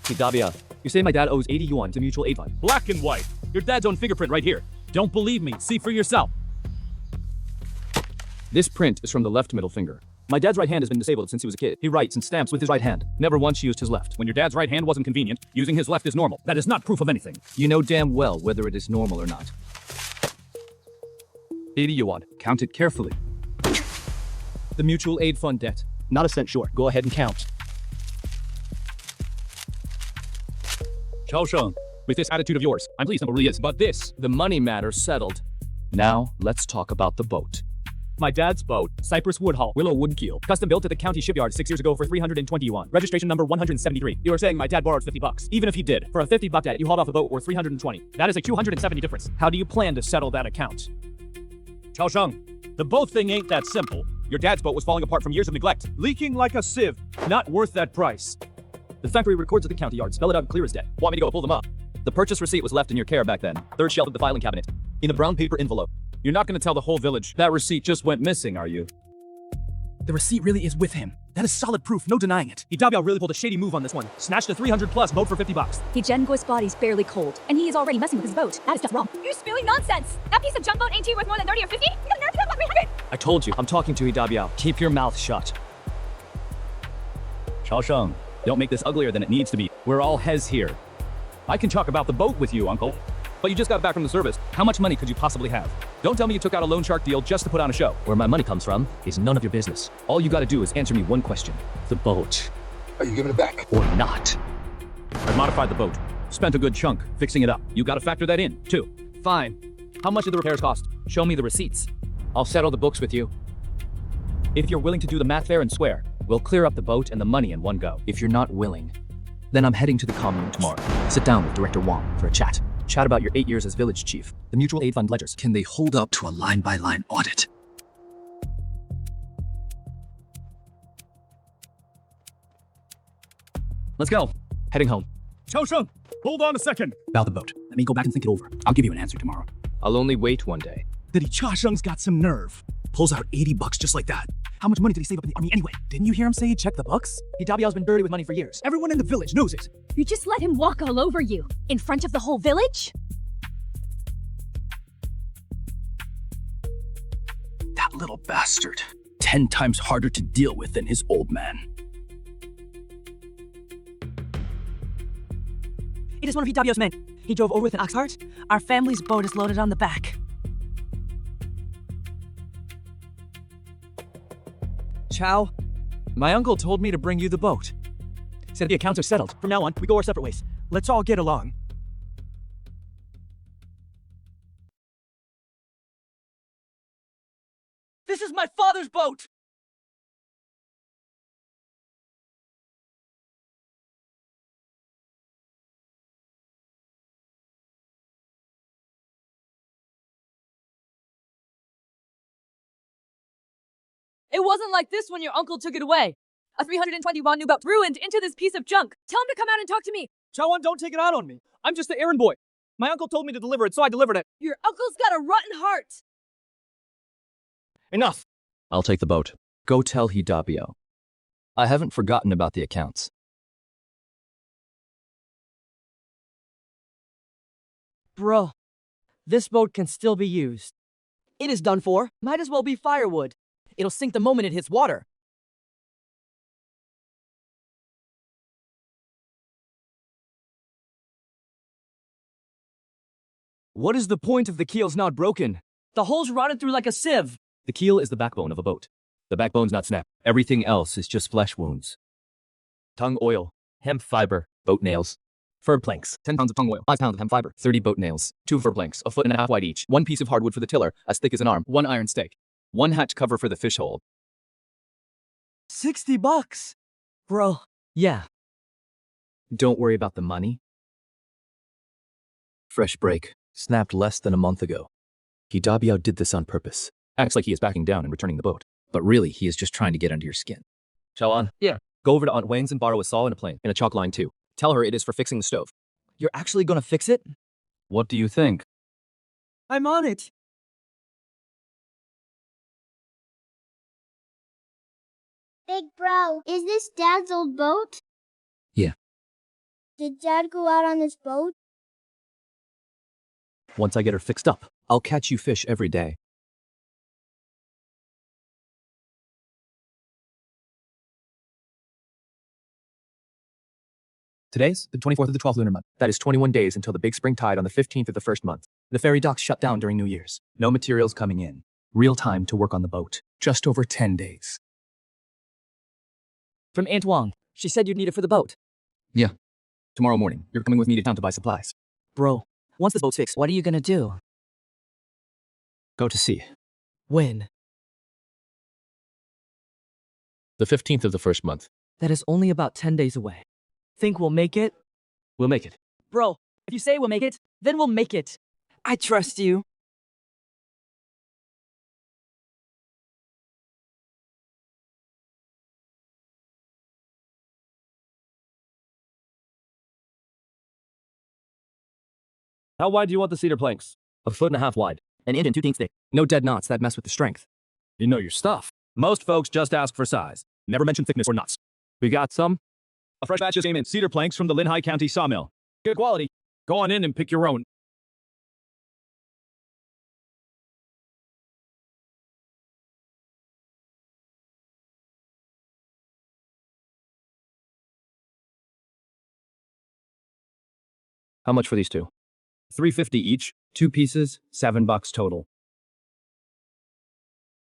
Hidabia, you say my dad owes 80 yuan to mutual aid fund. Black and white. Your dad's own fingerprint right here. Don't believe me. See for yourself. This print is from the left middle finger. My dad's right hand has been disabled since he was a kid. He writes and stamps with his right hand. Never once used his left. When your dad's right hand wasn't convenient, using his left is normal. That is not proof of anything. You know damn well whether it is normal or not. 80 yuan. Count it carefully. The mutual aid fund debt. Not a cent short. Go ahead and count. Chao Sheng, with this attitude of yours, I'm pleased it really is. But this, The money matter settled. Now, let's talk about the boat. My dad's boat, Cypress Woodhull, Willow Woodkeel. custom built at the county shipyard 6 years ago for 320 yuan. Registration number 173. You were saying my dad borrowed 50 bucks. Even if he did, for a 50 buck debt, you hauled off a boat worth 320. That is a 270 difference. How do you plan to settle that account? Chao Sheng, the boat thing ain't that simple. Your dad's boat was falling apart from years of neglect. Leaking like a sieve. Not worth that price. The factory records at the county yard spell it out clear as day. Want me to go pull them up? The purchase receipt was left in your care back then. Third shelf of the filing cabinet. In a brown paper envelope. You're not gonna tell the whole village that receipt just went missing, are you? The receipt really is with him. That is solid proof, no denying it. Hidabia really pulled a shady move on this one. Snatched a 300 plus boat for 50 bucks. Hijenguo's body's barely cold, and he is already messing with his boat. That is just wrong. You're spewing nonsense. That piece of junk boat ain't worth more than 30 or 50? You got nerve to come 300? I told you, I'm talking to Hidabia. Keep your mouth shut. Chao Sheng, don't make this uglier than it needs to be. We're all hes here. I can talk about the boat with you, uncle. But you just got back from the service. How much money could you possibly have? Don't tell me you took out a loan shark deal just to put on a show. Where my money comes from is none of your business. All you gotta do is answer me one question. The boat. Are you giving it back? Or not. I modified the boat. Spent a good chunk fixing it up. You gotta factor that in, too. Fine. How much did the repairs cost? Show me the receipts. I'll settle the books with you. If you're willing to do the math fair and swear, we'll clear up the boat and the money in one go. If you're not willing, then I'm heading to the commune tomorrow. Sit down with Director Wong for a chat. Chat about your 8 years as village chief, the mutual aid fund ledgers. Can they hold up to a line-by-line audit? Let's go. Heading home. Chao Sheng, hold on a second. About the boat. Let me go back and think it over. I'll give you an answer tomorrow. I'll only wait one day. Daddy Cha Sheng's got some nerve. Pulls out 80 bucks just like that. How much money did he save up in the army anyway? Didn't you hear him say he checked the books? Hidabia's been dirty with money for years. Everyone in the village knows it. You just let him walk all over you. In front of the whole village? That little bastard. 10 times harder to deal with than his old man. It is one of Hidabia's men. He drove over with an ox cart. Our family's boat is loaded on the back. Chow, my uncle told me to bring you the boat. Said the accounts are settled. From now on, we go our separate ways. Let's all get along. This is my father's boat! It wasn't like this when your uncle took it away. A 320 won new boat ruined into this piece of junk. Tell him to come out and talk to me. Chawan, don't take it out on me. I'm just the errand boy. My uncle told me to deliver it, so I delivered it. Your uncle's got a rotten heart. Enough. I'll take the boat. Go tell Hidabio. I haven't forgotten about the accounts. Bro, this boat can still be used. It is done for. Might as well be firewood. It'll sink the moment it hits water. What is the point if the keel's not broken? The hole's rotted through like a sieve. The keel is the backbone of a boat. The backbone's not snapped. Everything else is just flesh wounds. Tongue oil, hemp fiber, boat nails, fir planks, 10 pounds of tongue oil, 5 pounds of hemp fiber, 30 boat nails, 2 fir planks, a foot and a half wide each, 1 piece of hardwood for the tiller, as thick as an arm, 1 iron stake, 1 hatch cover for the fish hole. 60 bucks. Bro, yeah. Don't worry about the money. Fresh break. Snapped less than a month ago. Hidabio did this on purpose. Acts like he is backing down and returning the boat. But really, he is just trying to get under your skin. Shawan? Yeah. Go over to Aunt Wang's and borrow a saw and a plane, and a chalk line too. Tell her it is for fixing the stove. You're actually gonna fix it? What do you think? I'm on it. Big bro, is this Dad's old boat? Yeah. Did Dad go out on this boat? Once I get her fixed up, I'll catch you fish every day. Today's the 24th of the 12th lunar month. That is 21 days until the big spring tide on the 15th of the first month. The ferry docks shut down during New Year's. No materials coming in. Real time to work on the boat. Just over 10 days. From Aunt Wong. She said you'd need it for the boat. Yeah. Tomorrow morning, you're coming with me to town to buy supplies. Bro, once the boat's fixed, what are you gonna do? Go to sea. When? The 15th of the first month. That is only about 10 days away. Think we'll make it? We'll make it. Bro, if you say we'll make it, then we'll make it. I trust you. How wide do you want the cedar planks? 1.5 feet wide. An inch and 2 thick. No dead knots that mess with the strength. You know your stuff. Most folks just ask for size. Never mention thickness or knots. We got some? A fresh batch just came in. Cedar planks from the Lehigh County sawmill. Good quality. Go on in and pick your own. How much for these two? $3.50 each, 2 pieces, $7 total.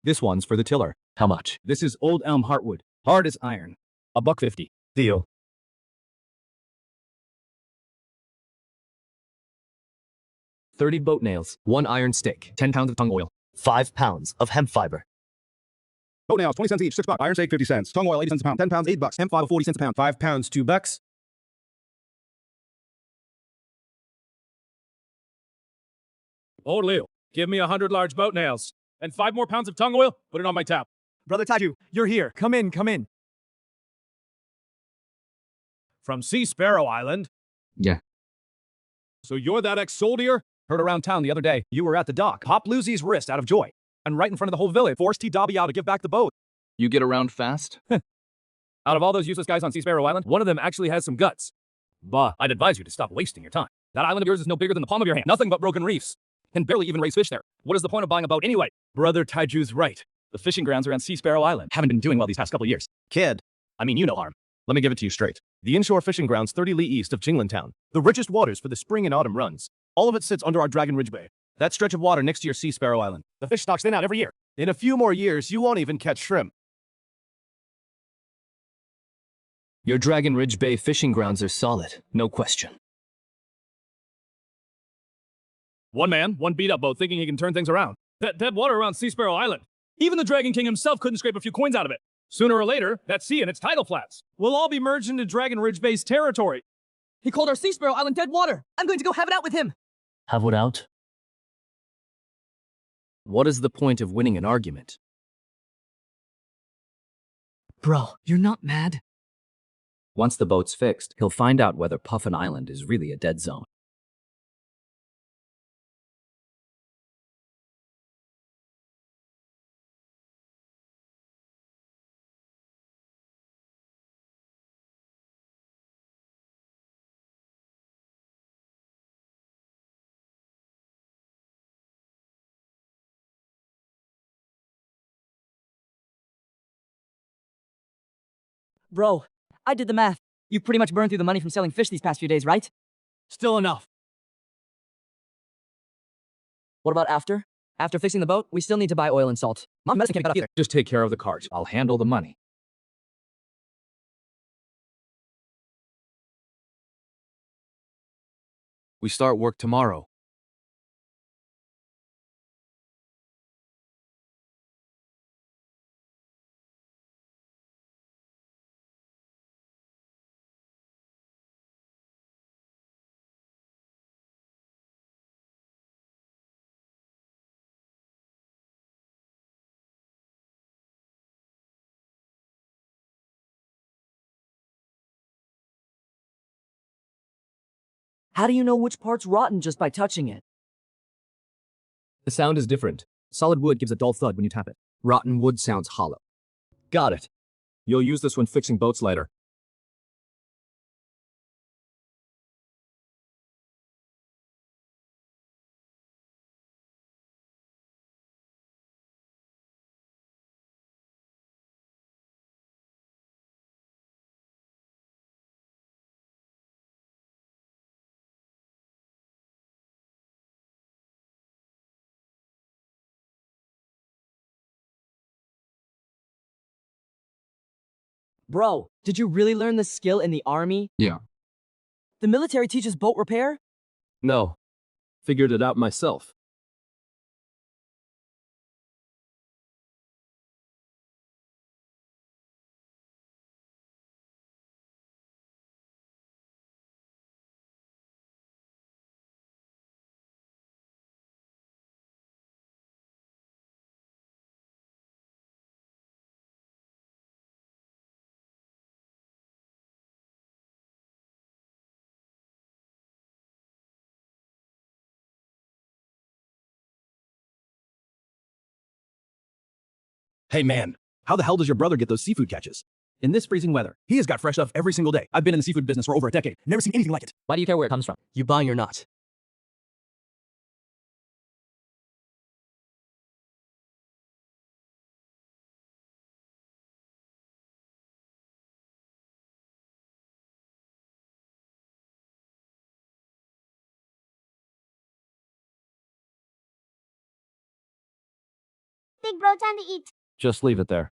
This one's for the tiller. How much? This is old elm heartwood, hard as iron. $1.50. Deal. $30 boat nails, 1 iron stick, 10 pounds of tongue oil, 5 pounds of hemp fiber. Boat nails, 20 cents each, $6. Iron steak, 50 cents. Tongue oil, 80 cents a pound. 10 pounds, $8. Hemp fiber, 40 cents a pound. 5 pounds, $2. Old Leo, give me 100 large boat nails. And 5 more pounds of tongue oil, put it on my tab. Brother Taiju, you're here. Come in, come in. From Sea Sparrow Island? Yeah. So you're that ex-soldier? Heard around town the other day, you were at the dock. Pop Lucy's wrist out of joy. And right in front of the whole village, forced T-Dabiao to give back the boat. You get around fast? Out of all those useless guys on Sea Sparrow Island, one of them actually has some guts. But I'd advise you to stop wasting your time. That island of yours is no bigger than the palm of your hand. Nothing but broken reefs. Can barely even raise fish there. What is the point of buying a boat anyway? Brother Taiju's right. The fishing grounds around Sea Sparrow Island haven't been doing well these past couple of years. Kid, I mean, you know harm. let me give it to you straight. The inshore fishing grounds 30 li east of Jinglintown. The richest waters for the spring and autumn runs. All of it sits under our Dragon Ridge Bay. That stretch of water next to your Sea Sparrow Island. The fish stocks thin out every year. In a few more years, you won't even catch shrimp. Your Dragon Ridge Bay fishing grounds are solid, no question. One man, one beat-up boat thinking he can turn things around. That dead water around Sea Sparrow Island. Even the Dragon King himself couldn't scrape a few coins out of it. Sooner or later, that sea and its tidal flats will all be merged into Dragon Ridge Bay's territory. He called our Sea Sparrow Island dead water. I'm going to go have it out with him. Have what out? What is the point of winning an argument? Bro, you're not mad? Once the boat's fixed, he'll find out whether Puffin Island is really a dead zone. Bro, I did the math. You pretty much burned through the money from selling fish these past few days, right? Still enough. What about after? After fixing the boat, we still need to buy oil and salt. Mom medicine can't be cut off either. Just take care of the cart. I'll handle the money. We start work tomorrow. How do you know which part's rotten just by touching it? The sound is different. Solid wood gives a dull thud when you tap it. Rotten wood sounds hollow. Got it. You'll use this when fixing boats later. Bro, did you really learn this skill in the army? Yeah. The military teaches boat repair? No. Figured it out myself. Hey man, how the hell does your brother get those seafood catches? In this freezing weather, he has got fresh stuff every single day. I've been in the seafood business for over a decade. Never seen anything like it. Why do you care where it comes from? You buying or not? Big bro, time to eat. Just leave it there.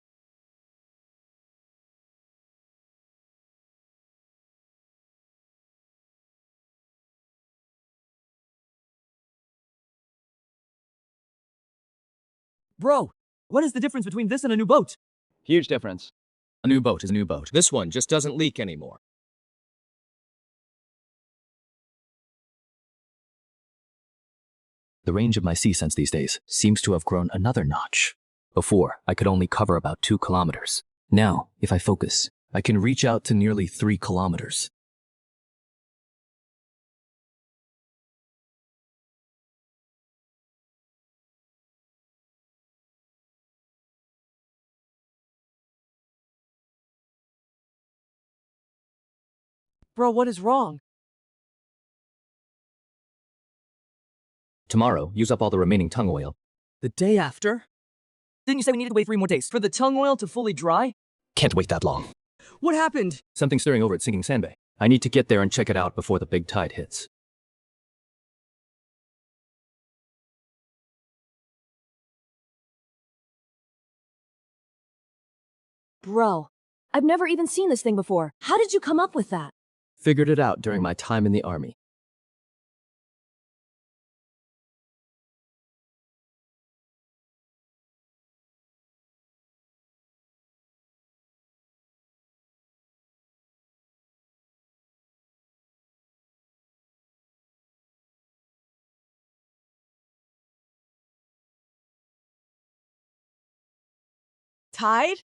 Bro, what is the difference between this and a new boat? Huge difference. A new boat is a new boat. This one just doesn't leak anymore. The range of my sea sense these days seems to have grown another notch. Before, I could only cover about 2 kilometers. Now, if I focus, I can reach out to nearly 3 kilometers. Bro, what is wrong? Tomorrow, use up all the remaining tongue oil. The day after? Didn't you say we needed to wait 3 more days for the tongue oil to fully dry? Can't wait that long. What happened? Something stirring over at Sinking Sand Bay. I need to get there and check it out before the big tide hits. Bro, I've never even seen this thing before. How did you come up with that? Figured it out during my time in the army. Tide?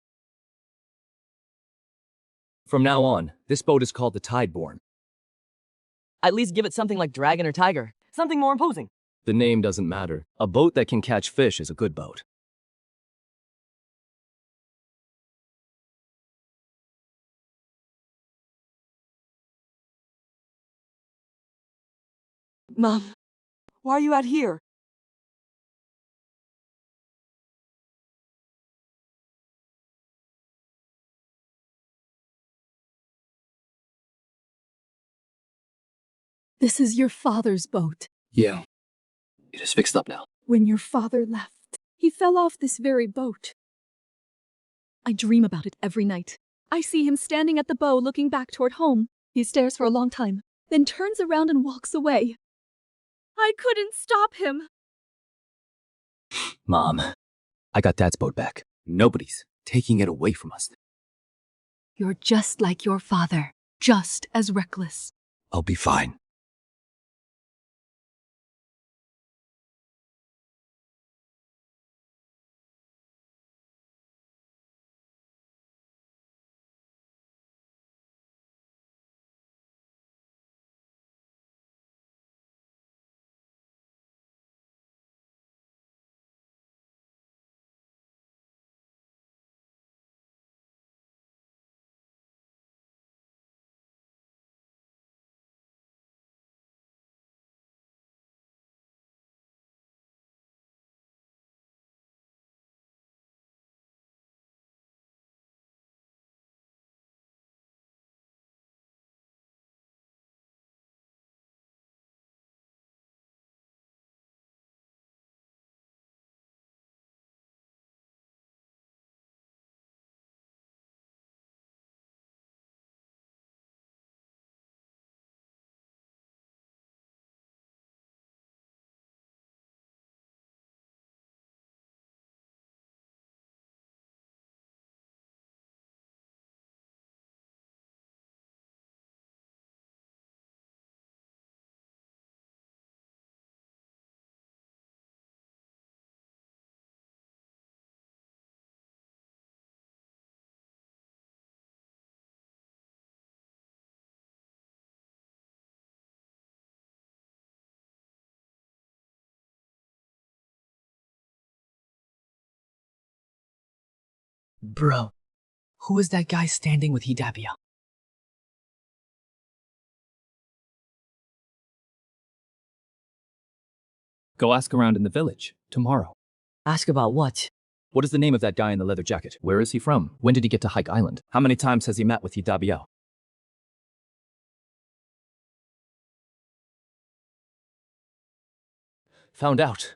From now on, this boat is called the Tideborn. At least give it something like dragon or tiger. Something more imposing. The name doesn't matter. A boat that can catch fish is a good boat. Mom, why are you out here? This is your father's boat. Yeah. It is fixed up now. When your father left, he fell off this very boat. I dream about it every night. I see him standing at the bow looking back toward home. He stares for a long time, then turns around and walks away. I couldn't stop him. Mom, I got Dad's boat back. Nobody's taking it away from us. You're just like your father, just as reckless. I'll be fine. Bro, who is that guy standing with Hidabia? Go ask around in the village tomorrow. Ask about what? What is the name of that guy in the leather jacket? Where is he from? When did he get to Hike Island? How many times has he met with Hidabia? Found out.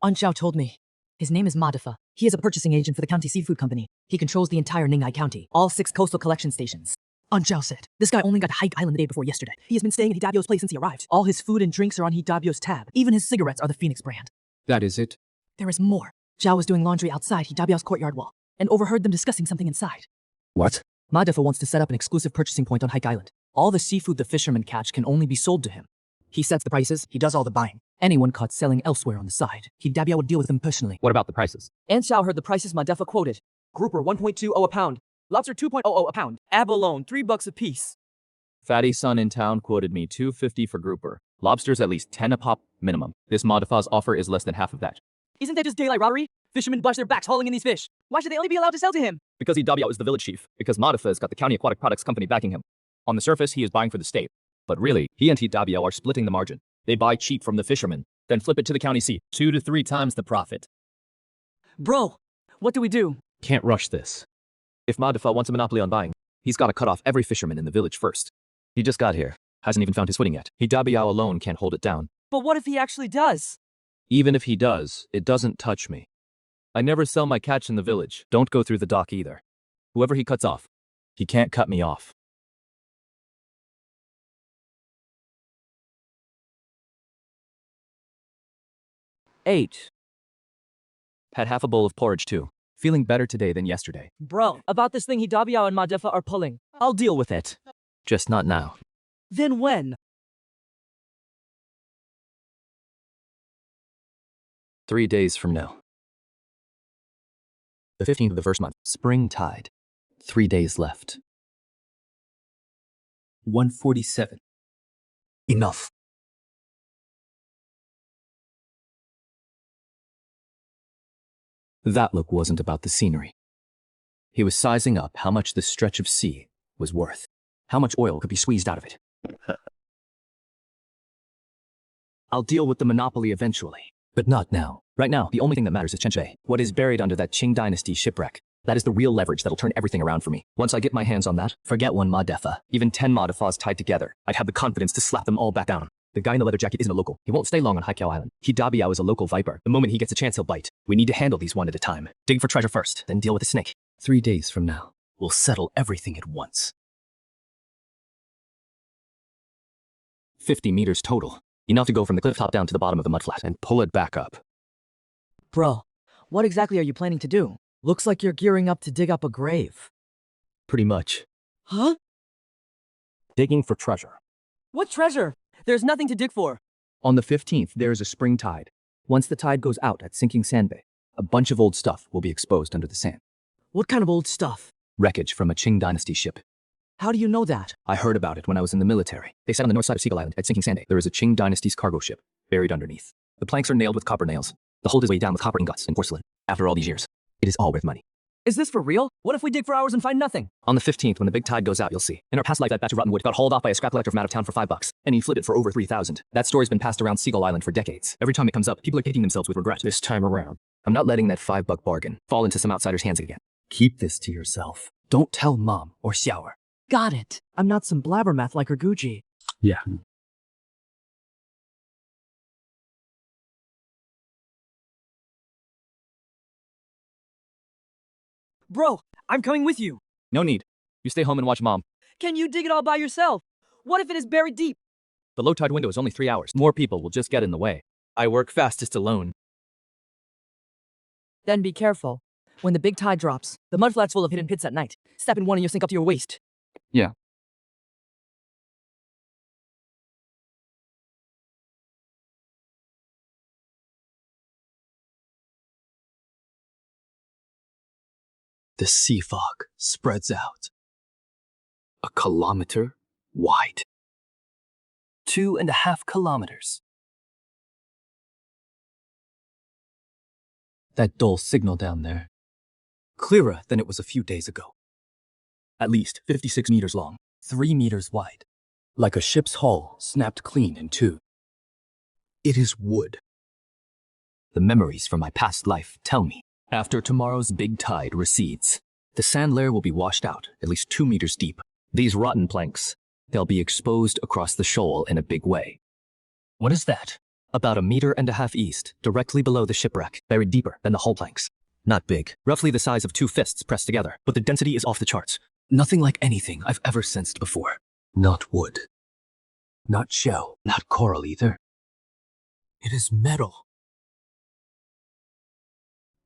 Anxiao told me. His name is Madifa. He is a purchasing agent for the county seafood company. He controls the entire Ning'ai County, all 6 coastal collection stations. Anxiao said, this guy only got to Hike Island the day before yesterday. He has been staying at Hidabio's place since he arrived. All his food and drinks are on Hidabio's tab. Even his cigarettes are the Phoenix brand. That is it? There is more. Zhao was doing laundry outside Hidabio's courtyard wall and overheard them discussing something inside. What? Madifa wants to set up an exclusive purchasing point on Hike Island. All the seafood the fishermen catch can only be sold to him. He sets the prices, he does all the buying. Anyone caught selling elsewhere on the side, Hidabia would deal with them personally. What about the prices? Anxiao heard the prices Madifa quoted. Grouper 1.20 a pound. Lobster 2.00 a pound. Abalone $3 a piece. Fatty son in town quoted me $2.50 for grouper. Lobsters at least 10 a pop minimum. This Madifa's offer is less than half of that. Isn't that just daylight robbery? Fishermen bust their backs hauling in these fish. Why should they only be allowed to sell to him? Because Hidabia is the village chief. Because Madifa's got the county aquatic products company backing him. On the surface, he is buying for the state. But really, he and Hidabia are splitting the margin. They buy cheap from the fishermen, then flip it to the county seat. 2 to 3 times the profit. Bro, what do we do? Can't rush this. If Madifa wants a monopoly on buying, he's got to cut off every fisherman in the village first. He just got here. Hasn't even found his footing yet. Hidabia alone can't hold it down. But what if he actually does? Even if he does, it doesn't touch me. I never sell my catch in the village. Don't go through the dock either. Whoever he cuts off, he can't cut me off. Eight. Had half a bowl of porridge too. Feeling better today than yesterday. Bro, about this thing Hidabia and Madifa are pulling. I'll deal with it. Just not now. Then when? 3 days from now. The 15th of the first month. Spring tide. 3 days left. 147. Enough. That look wasn't about the scenery. He was sizing up how much this stretch of sea was worth. How much oil could be squeezed out of it. I'll deal with the monopoly eventually, but not now. Right now, the only thing that matters is Chen what is buried under that Qing Dynasty shipwreck. That is the real leverage that'll turn everything around for me. Once I get my hands on that, forget one Madifa. Even 10 Madifas tied together, I'd have the confidence to slap them all back down. The guy in the leather jacket isn't a local. He won't stay long on Haikyao Island. Hidabiao is a local viper. The moment he gets a chance, he'll bite. We need to handle these one at a time. Dig for treasure first, then deal with the snake. 3 days from now, we'll settle everything at once. 50 meters total. Enough to go from the cliff top down to the bottom of the mudflat and pull it back up. Bro, what exactly are you planning to do? Looks like you're gearing up to dig up a grave. Pretty much. Huh? Digging for treasure. What treasure? There's nothing to dig for. On the 15th, there is a spring tide. Once the tide goes out at Sinking Sand Bay, a bunch of old stuff will be exposed under the sand. What kind of old stuff? Wreckage from a Qing Dynasty ship. How do you know that? I heard about it when I was in the military. They sat on the north side of Seagull Island at Sinking Sand Bay. There is a Qing Dynasty's cargo ship buried underneath. The planks are nailed with copper nails. The hold is weighed down with copper ingots and porcelain. After all these years, it is all worth money. Is this for real? What if we dig for hours and find nothing? On the 15th, when the big tide goes out, you'll see. In our past life, that batch of rotten wood got hauled off by a scrap collector from out of town for $5, and he flipped it for over 3,000. That story's been passed around Seagull Island for decades. Every time it comes up, people are kicking themselves with regret. This time around, I'm not letting that $5 bargain fall into some outsider's hands again. Keep this to yourself. Don't tell Mom or Xiaoer. Got it. I'm not some blabbermouth like Erguji. Yeah. Bro, I'm coming with you. No need. You stay home and watch Mom. Can you dig it all by yourself? What if it is buried deep? The low tide window is only 3 hours. More people will just get in the way. I work fastest alone. Then be careful. When the big tide drops, the mudflat's full of hidden pits at night. Step in one and you'll sink up to your waist. Yeah. The sea fog spreads out. 1 kilometer wide. 2.5 kilometers. That dull signal down there. Clearer than it was a few days ago. At least 56 meters long, 3 meters wide. Like a ship's hull snapped clean in two. It is wood. The memories from my past life tell me, after tomorrow's big tide recedes, the sand layer will be washed out, at least 2 meters deep. These rotten planks, they'll be exposed across the shoal in a big way. What is that? About 1.5 meters east, directly below the shipwreck, buried deeper than the hull planks. Not big, roughly the size of 2 fists pressed together, but the density is off the charts. Nothing like anything I've ever sensed before. Not wood. Not shell. Not coral either. It is metal.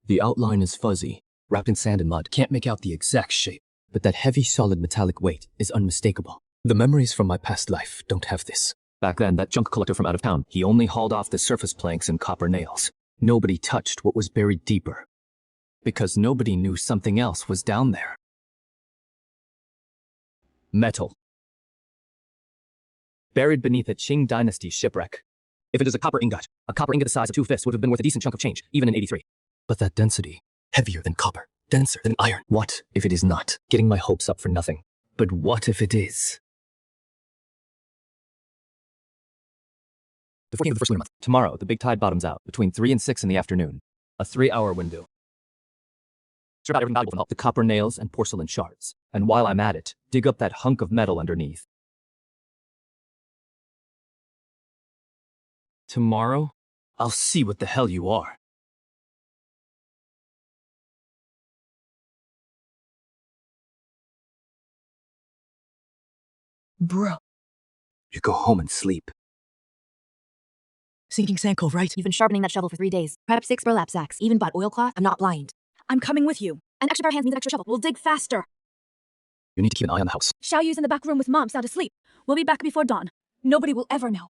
The outline is fuzzy, wrapped in sand and mud. Can't make out the exact shape, but that heavy, solid metallic weight is unmistakable. The memories from my past life don't have this. Back then, that junk collector from out of town, he only hauled off the surface planks and copper nails. Nobody touched what was buried deeper, because nobody knew something else was down there. Metal. Buried beneath a Qing dynasty shipwreck. If it is a copper ingot the size of 2 fists would have been worth a decent chunk of change, even in '83. But that density, heavier than copper, denser than iron. What if it is not? Getting my hopes up for nothing. But what if it is? The 14th of the first lunar month. Tomorrow, the big tide bottoms out, between 3 and 6 in the afternoon. A 3-hour window. Strip out everything valuable from the hull. The copper nails and porcelain shards. And while I'm at it, dig up that hunk of metal underneath. Tomorrow, I'll see what the hell you are. Bro. You go home and sleep. Sinking sand cove, right? You've been sharpening that shovel for 3 days. Prepped 6 burlap sacks. Even bought oilcloth. I'm not blind. I'm coming with you. An extra pair of hands means an extra shovel. We'll dig faster. You need to keep an eye on the house. Xiaoyu's in the back room with Mom, sound asleep. We'll be back before dawn. Nobody will ever know.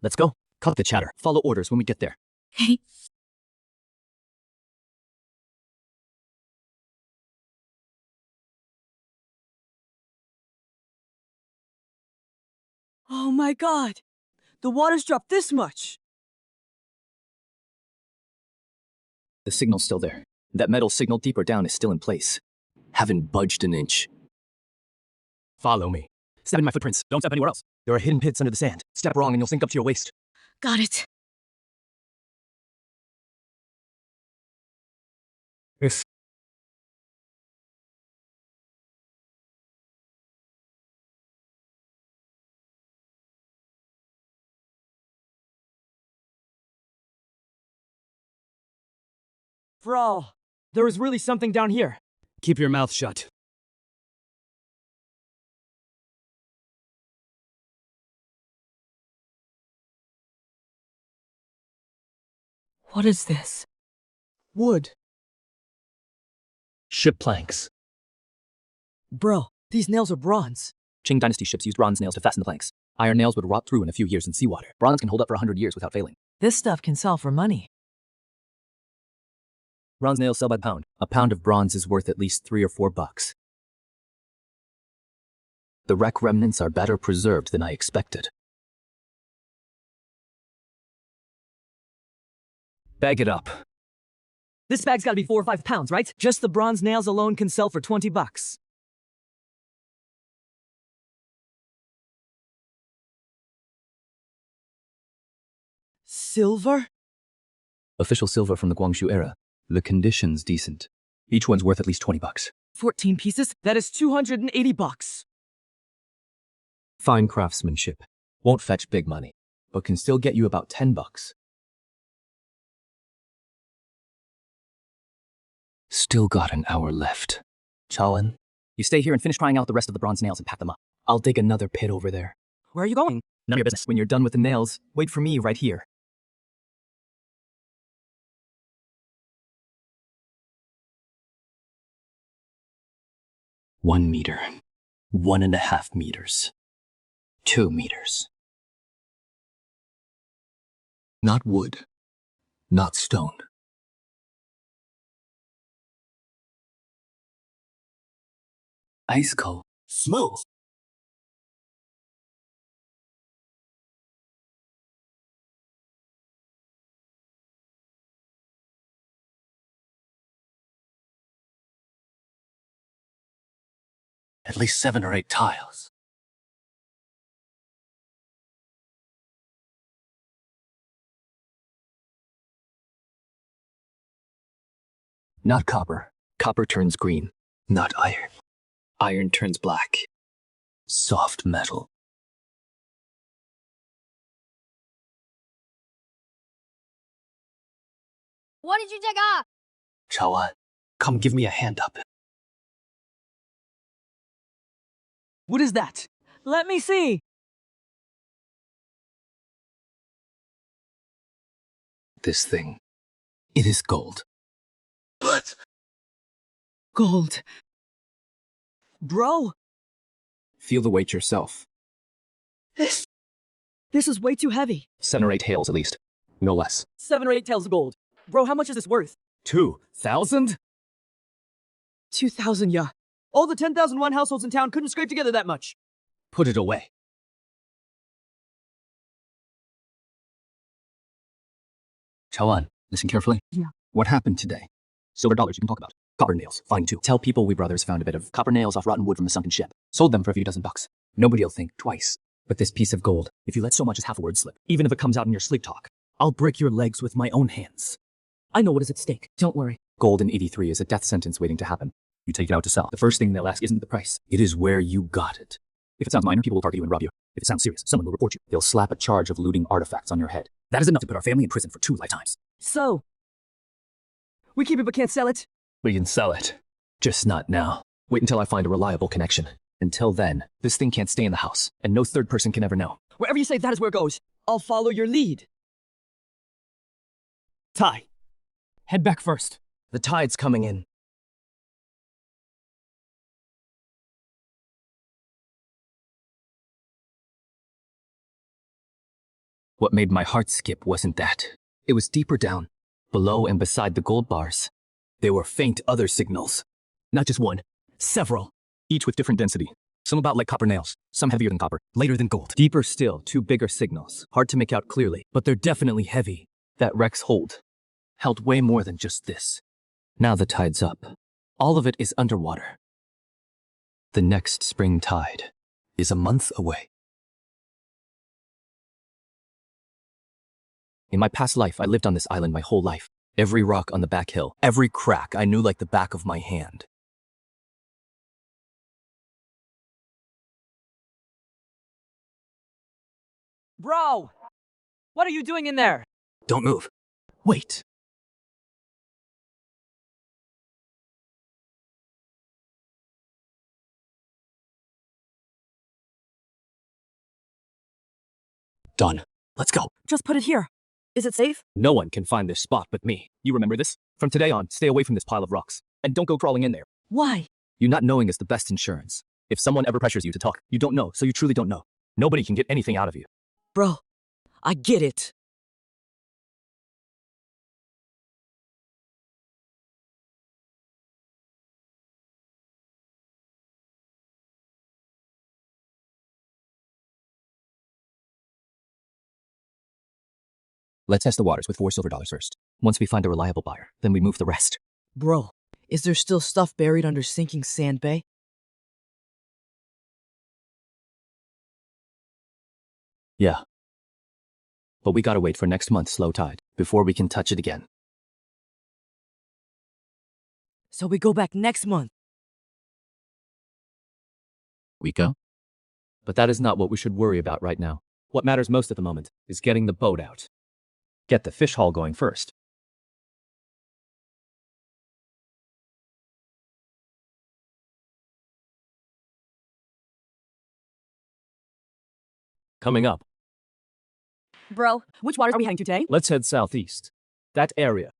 Let's go. Cut the chatter. Follow orders when we get there. Hey. Oh my god! The water's dropped this much! The signal's still there. That metal signal deeper down is still in place. Haven't budged an inch. Follow me. Step in my footprints. Don't step anywhere else. There are hidden pits under the sand. Step wrong and you'll sink up to your waist. Got it. Yes. Bro, there is really something down here. Keep your mouth shut. What is this? Wood. Ship planks. Bro, these nails are bronze. Qing dynasty ships used bronze nails to fasten the planks. Iron nails would rot through in a few years in seawater. Bronze can hold up for 100 years without failing. This stuff can sell for money. Bronze nails sell by the pound. A pound of bronze is worth at least $3 or $4. The wreck remnants are better preserved than I expected. Bag it up. This bag's gotta be 4 or 5 pounds, right? Just the bronze nails alone can sell for $20. Silver? Official silver from the Guangxu era. The condition's decent. Each one's worth at least $20. 14 pieces? That is $280. Fine craftsmanship. Won't fetch big money, but can still get you about $10. Still got an hour left. Chaoen, you stay here and finish trying out the rest of the bronze nails and pack them up. I'll dig another pit over there. Where are you going? None of your business. When you're done with the nails, wait for me right here. $1 meter. 1.5 meters. 2 meters. Not wood. Not stone. Ice cold. Smooth. At least 7 or 8 tiles. Not copper. Copper turns green. Not iron. Iron turns black. Soft metal. What did you dig up? Chawan, come give me a hand up. What is that? Let me see. This thing. It is gold. But Gold. Bro, feel the weight yourself. this is way too heavy. 7 or 8 taels at least. No less. 7 or 8 taels of gold. Bro, how much is this worth? 2,000? 2,000, yeah. All the 10,001 households in town couldn't scrape together that much. Put it away. Chawan, listen carefully. Yeah. What happened today? Silver dollars you can talk about. Copper nails, fine too. Tell people we brothers found a bit of copper nails off rotten wood from the sunken ship. Sold them for a few dozen bucks. Nobody'll think twice. But this piece of gold, if you let so much as half a word slip, even if it comes out in your sleep talk, I'll break your legs with my own hands. I know what is at stake. Don't worry. Gold in 83 is a death sentence waiting to happen. You take it out to sell. The first thing they'll ask isn't the price. It is where you got it. If it sounds minor, people will target you and rob you. If it sounds serious, someone will report you. They'll slap a charge of looting artifacts on your head. That is enough to put our family in prison for 2 lifetimes. So, we keep it but can't sell it? We can sell it. Just not now. Wait until I find a reliable connection. Until then, this thing can't stay in the house, and no third person can ever know. Wherever you say that is where it goes. I'll follow your lead. Ty, head back first. The tide's coming in. What made my heart skip wasn't that. It was deeper down, below and beside the gold bars. There were faint other signals. Not just one, several. Each with different density. Some about like copper nails, some heavier than copper, lighter than gold. Deeper still, 2 bigger signals. Hard to make out clearly, but they're definitely heavy. That Rex hold held way more than just this. Now the tide's up. All of it is underwater. The next spring tide is a month away. In my past life, I lived on this island my whole life. Every rock on the back hill, every crack I knew like the back of my hand. Bro! What are you doing in there? Don't move. Wait. Done. Let's go. Just put it here. Is it safe? No one can find this spot but me. You remember this? From today on, stay away from this pile of rocks. And don't go crawling in there. Why? You not knowing is the best insurance. If someone ever pressures you to talk, you don't know, so you truly don't know. Nobody can get anything out of you. Bro, I get it. Let's test the waters with 4 silver dollars first. Once we find a reliable buyer, then we move the rest. Bro, is there still stuff buried under sinking sand bay? Yeah. But we gotta wait for next month's low tide before we can touch it again. So we go back next month. We go? But that is not what we should worry about right now. What matters most at the moment is getting the boat out. Get the fish haul going first. Coming up. Bro, Which waters are we heading to today? Let's head southeast. That area.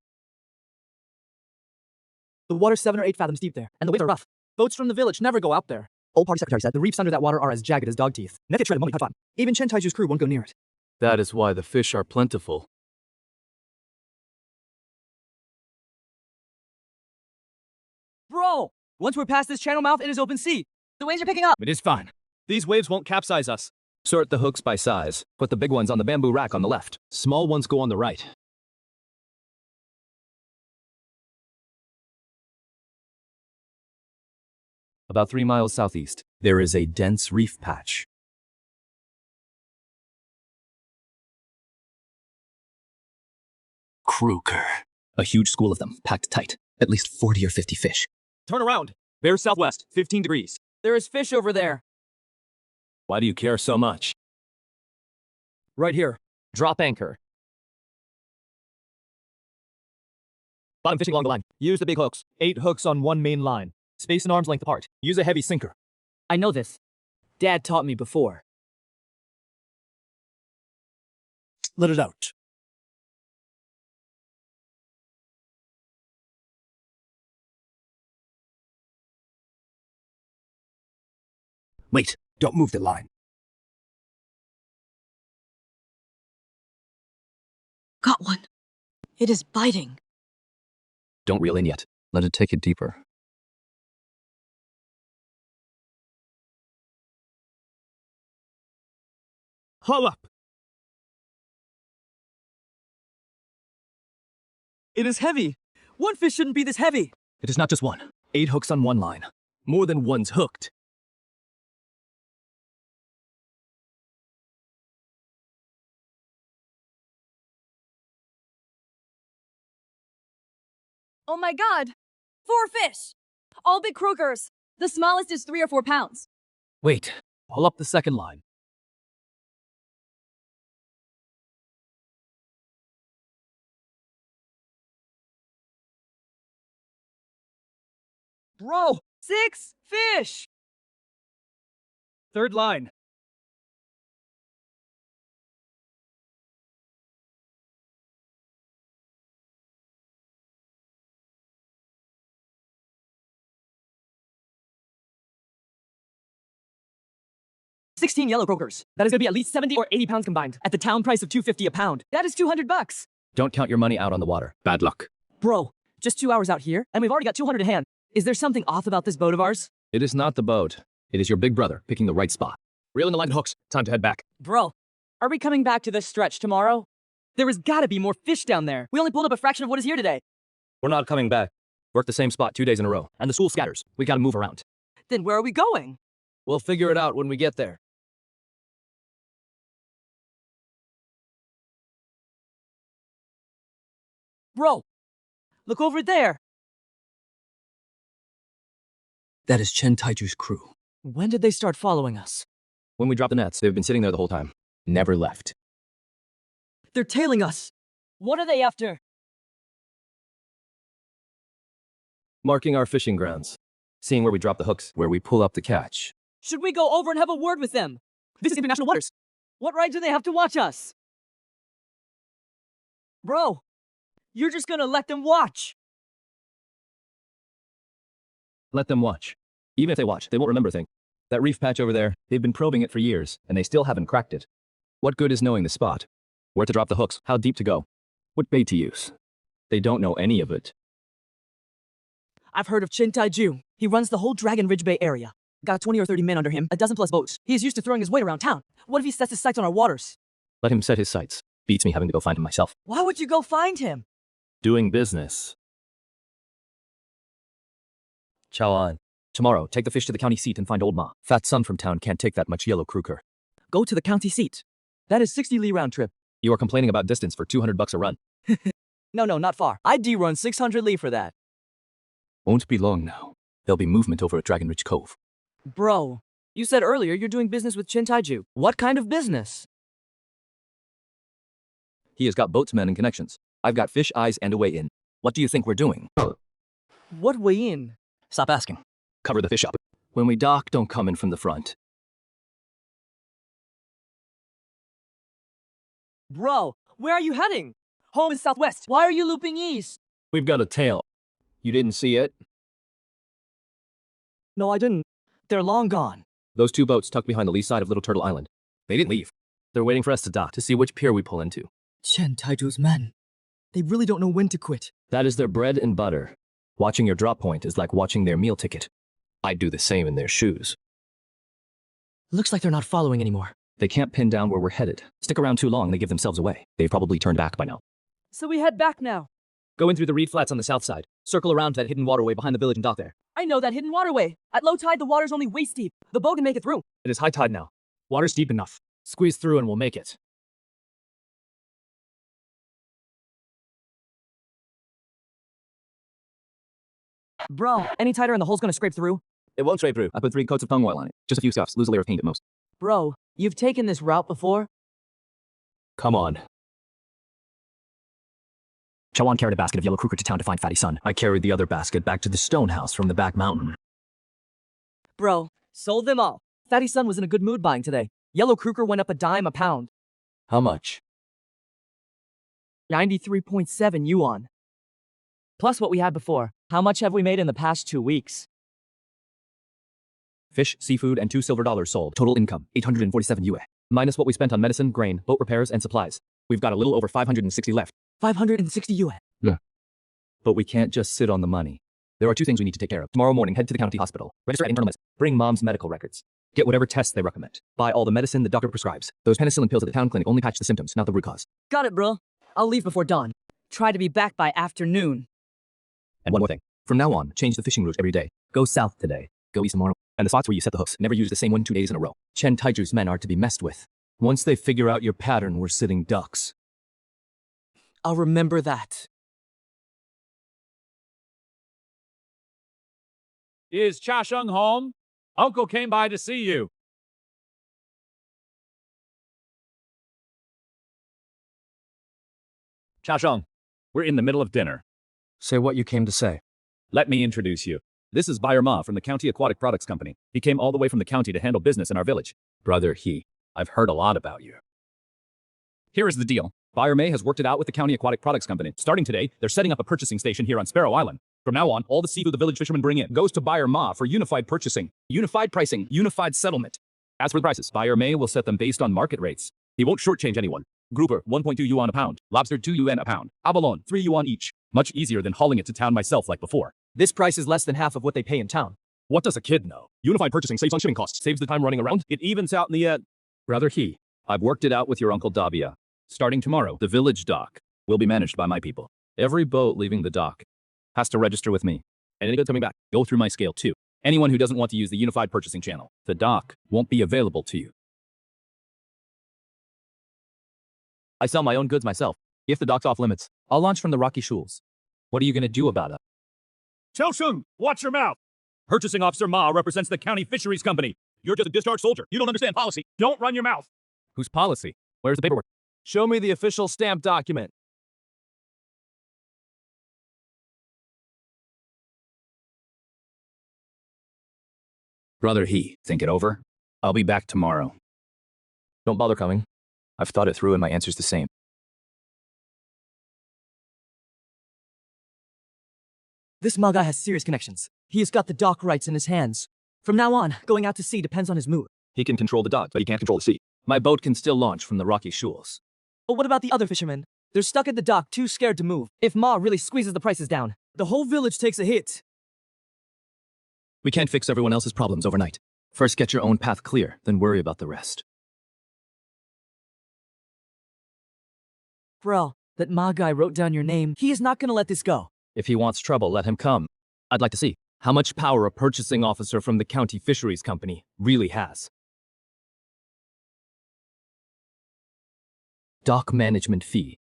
The water's 7 or 8 fathoms deep there, and the waves are rough. Boats from the village never go out there. Old party secretary said the reefs under that water are as jagged as dog teeth. Never get shredded mummy fun. Even Chen Taiju's crew won't go near it. That is why the fish are plentiful. Bro! Once we're past this channel mouth, it is open sea. The waves are picking up. It is fine. These waves won't capsize us. Sort the hooks by size. Put the big ones on the bamboo rack on the left. Small ones go on the right. About 3 miles southeast, there is a dense reef patch. Kruger. A huge school of them, packed tight. At least 40 or 50 fish. Turn around. Bear southwest, 15 degrees. There is fish over there. Why do you care so much? Right here. Drop anchor. Bottom fishing along the line. Use the big hooks. 8 hooks on one main line. Space and arm's length apart. Use a heavy sinker. I know this. Dad taught me before. Let it out. Wait, don't move the line. Got one. It is biting. Don't reel in yet. Let it take it deeper. Haul up. It is heavy. One fish shouldn't be this heavy. It is not just one. 8 hooks on one line. More than one's hooked. Oh my god! 4 fish! All big Krugers. The smallest is 3 or 4 pounds. Wait, pull up the second line. Bro, 6 fish! Third line. $16 yellow Krugers. That is gonna be at least 70 or 80 pounds combined. At the town price of $2.50 a pound. That is $200. Don't count your money out on the water. Bad luck. Bro, just 2 hours out here, and we've already got 200 in hand. Is there something off about this boat of ours? It is not the boat. It is your big brother picking the right spot. Reel in the line hooks. Time to head back. Bro, are we coming back to this stretch tomorrow? There has gotta be more fish down there. We only pulled up a fraction of what is here today. We're not coming back. We're at the same spot 2 days in a row. And the school scatters. We gotta move around. Then where are we going? We'll figure it out when we get there. Bro, look over there. That is Chen Taiju's crew. When did they start following us? When we dropped the nets, they've been sitting there the whole time. Never left. They're tailing us. What are they after? Marking our fishing grounds. Seeing where we drop the hooks, where we pull up the catch. Should we go over and have a word with them? This is international waters. What right do they have to watch us? Bro, you're just gonna let them watch. Let them watch. Even if they watch, they won't remember a thing. That reef patch over there, they've been probing it for years, and they still haven't cracked it. What good is knowing the spot? Where to drop the hooks, how deep to go, what bait to use? They don't know any of it. I've heard of Chen Taiju. He runs the whole Dragon Ridge Bay area. Got 20 or 30 men under him, a dozen plus boats. He is used to throwing his weight around town. What if he sets his sights on our waters? Let him set his sights. Beats me having to go find him myself. Why would you go find him? Doing business. Chow on. Tomorrow, take the fish to the county seat and find Old Ma. Fat son from town can't take that much yellow Kruger. Go to the county seat. That is 60 li round trip. You are complaining about distance for $200 a run. No, not far. I'd D-run 600 li for that. Won't be long now. There'll be movement over at Dragon Ridge Cove. Bro, you said earlier you're doing business with Chen Taiju. What kind of business? He has got boatsmen and connections. I've got fish eyes and a way in. What do you think we're doing? What way in? Stop asking. Cover the fish up. When we dock, don't come in from the front. Bro, where are you heading? Home is southwest. Why are you looping east? We've got a tail. You didn't see it? No, I didn't. They're long gone. Those 2 boats tucked behind the lee side of Little Turtle Island. They didn't leave. They're waiting for us to dock to see which pier we pull into. Chen Taiju's men. They really don't know when to quit. That is their bread and butter. Watching your drop point is like watching their meal ticket. I'd do the same in their shoes. Looks like they're not following anymore. They can't pin down where we're headed. Stick around too long, they give themselves away. They've probably turned back by now. So we head back now. Go in through the reed flats on the south side. Circle around to that hidden waterway behind the village and dock there. I know that hidden waterway. At low tide, the water's only waist deep. The boat can make it through. It is high tide now. Water's deep enough. Squeeze through and we'll make it. Bro, any tighter and the hole's gonna scrape through? It won't scrape through. I put 3 coats of tongue oil on it. Just a few scuffs. Lose a layer of paint at most. Bro, you've taken this route before? Come on. Chawan carried a basket of yellow kruger to town to find Fatty Sun. I carried the other basket back to the stone house from the back mountain. Bro, sold them all. Fatty Sun was in a good mood buying today. Yellow Kruger went up a dime a pound. How much? 93.7 yuan. Plus what we had before. How much have we made in the past 2 weeks? Fish, seafood, and $2 silver sold. Total income, 847 yuan. Minus what we spent on medicine, grain, boat repairs, and supplies. We've got a little over 560 left. 560 yuan. Yeah. But we can't just sit on the money. There are 2 things we need to take care of. Tomorrow morning, head to the county hospital. Register at internal medicine. Bring mom's medical records. Get whatever tests they recommend. Buy all the medicine the doctor prescribes. Those penicillin pills at the town clinic only patch the symptoms, not the root cause. Got it, bro. I'll leave before dawn. Try to be back by afternoon. And one more thing. From now on, change the fishing route every day. Go south today. Go east tomorrow. And the spots where you set the hooks, never use the same one 2 days in a row. Chen Taiju's men are to be messed with. Once they figure out your pattern, we're sitting ducks. I'll remember that. Is Cha Sheng home? Uncle came by to see you. Cha Sheng, we're in the middle of dinner. Say what you came to say. Let me introduce you. This is Buyer Ma from the County Aquatic Products Company. He came all the way from the county to handle business in our village. Brother He, I've heard a lot about you. Here is the deal. Buyer May has worked it out with the County Aquatic Products Company. Starting today, they're setting up a purchasing station here on Sparrow Island. From now on, all the seafood the village fishermen bring in goes to Buyer Ma for unified purchasing, unified pricing, unified settlement. As for the prices, Buyer May will set them based on market rates. He won't shortchange anyone. Grouper, 1.2 yuan a pound. Lobster, 2 yuan a pound. Abalone, 3 yuan each. Much easier than hauling it to town myself like before. This price is less than half of what they pay in town. What does a kid know? Unified purchasing saves on shipping costs, saves the time running around. It evens out in the end. Brother He, I've worked it out with your Uncle Dabia. Starting tomorrow, the village dock will be managed by my people. Every boat leaving the dock has to register with me. And any good coming back, go through my scale too. Anyone who doesn't want to use the unified purchasing channel, the dock won't be available to you. I sell my own goods myself. If the dock's off limits, I'll launch from the Rocky Shoals. What are you going to do about it? Chao Sheng, watch your mouth. Purchasing Officer Ma represents the County Fisheries Company. You're just a discharged soldier. You don't understand policy. Don't run your mouth. Whose policy? Where's the paperwork? Show me the official stamped document. Brother He, think it over. I'll be back tomorrow. Don't bother coming. I've thought it through and my answer's the same. This Ma guy has serious connections. He has got the dock rights in his hands. From now on, going out to sea depends on his mood. He can control the dock, but he can't control the sea. My boat can still launch from the Rocky Shoals. But what about the other fishermen? They're stuck at the dock, too scared to move. If Ma really squeezes the prices down, the whole village takes a hit. We can't fix everyone else's problems overnight. First get your own path clear, then worry about the rest. Bro, that Ma guy wrote down your name. He is not gonna let this go. If he wants trouble, let him come. I'd like to see how much power a purchasing officer from the County Fisheries Company really has. Dock management fee.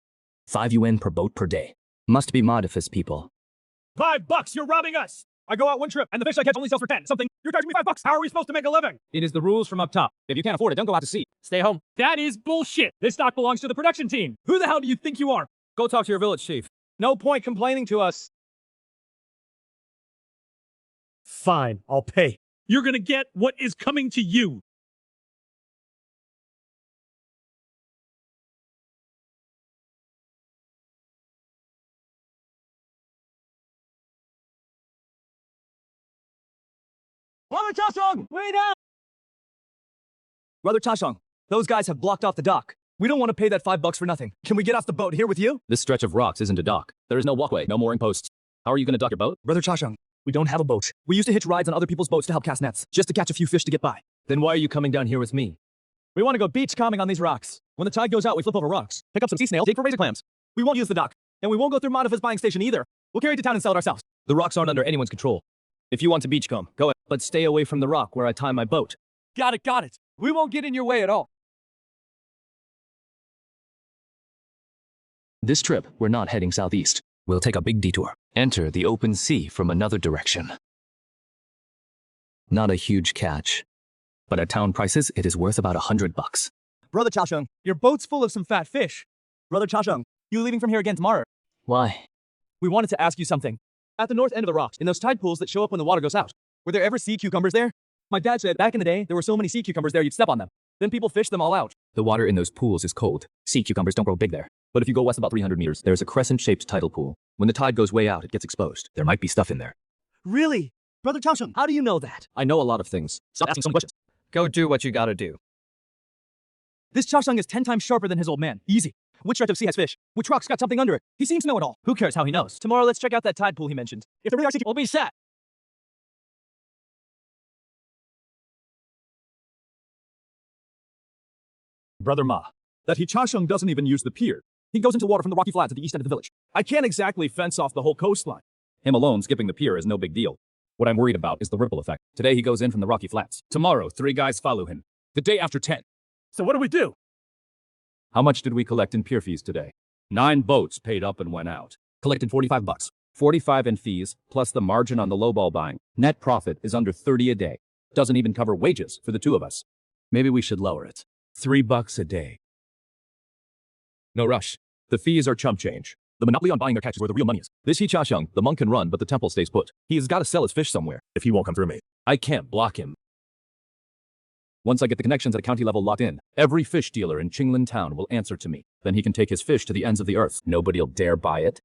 5 yuan per boat per day. Must be Modifus people. $5, you're robbing us. I go out one trip and the fish I catch only sells for 10 something. You're charging me $5. How are we supposed to make a living? It is the rules from up top. If you can't afford it, don't go out to sea. Stay home. That is bullshit. This dock belongs to the production team. Who the hell do you think you are? Go talk to your village chief. No point complaining to us. Fine, I'll pay. You're gonna get what is coming to you. Brother Cha Sheng, way down! Brother Cha Sheng, those guys have blocked off the dock. We don't want to pay that $5 for nothing. Can we get off the boat here with you? This stretch of rocks isn't a dock. There is no walkway, no mooring posts. How are you going to dock your boat? Brother Cha Sheng, we don't have a boat. We used to hitch rides on other people's boats to help cast nets, just to catch a few fish to get by. Then why are you coming down here with me? We want to go beach combing on these rocks. When the tide goes out, we flip over rocks, pick up some sea snails, dig for razor clams. We won't use the dock, and we won't go through Modifus buying station either. We'll carry it to town and sell it ourselves. The rocks aren't under anyone's control. If you want to beachcomb, go ahead. But stay away from the rock where I tie my boat. Got it. We won't get in your way at all. This trip, we're not heading southeast. We'll take a big detour. Enter the open sea from another direction. Not a huge catch, but at town prices, it is worth about $100. Brother Chaosheng, your boat's full of some fat fish. Brother Chaosheng, you leaving from here again tomorrow? Why? We wanted to ask you something. At the north end of the rocks, in those tide pools that show up when the water goes out, were there ever sea cucumbers there? My dad said back in the day, there were so many sea cucumbers there you'd step on them. Then people fished them all out. The water in those pools is cold. Sea cucumbers don't grow big there. But if you go west about 300 meters, there's a crescent-shaped tidal pool. When the tide goes way out, it gets exposed. There might be stuff in there. Really? Brother Chaosheng, how do you know that? I know a lot of things. Stop asking so many questions. Go do what you gotta do. This Chaosheng is 10 times sharper than his old man. Easy. Which stretch of sea has fish? Which rock's got something under it? He seems to know it all. Who cares how he knows? Tomorrow, let's check out that tide pool he mentioned. If there really are sea, we'll be set. Brother Ma, that Chaosheng doesn't even use the pier. He goes into water from the rocky flats at the east end of the village. I can't exactly fence off the whole coastline. Him alone skipping the pier is no big deal. What I'm worried about is the ripple effect. Today he goes in from the rocky flats. Tomorrow, 3 guys follow him. The day after 10. So what do we do? How much did we collect in pier fees today? 9 boats paid up and went out. Collected $45. 45 in fees, plus the margin on the lowball buying. Net profit is under 30 a day. Doesn't even cover wages for the 2 of us. Maybe we should lower it. $3 a day. No rush. The fees are chump change. The monopoly on buying their catch is where the real money is. This Chaosheng, the monk can run, but the temple stays put. He's got to sell his fish somewhere, if he won't come through me. I can't block him. Once I get the connections at a county level locked in, every fish dealer in Qinglan town will answer to me. Then he can take his fish to the ends of the earth. Nobody'll dare buy it.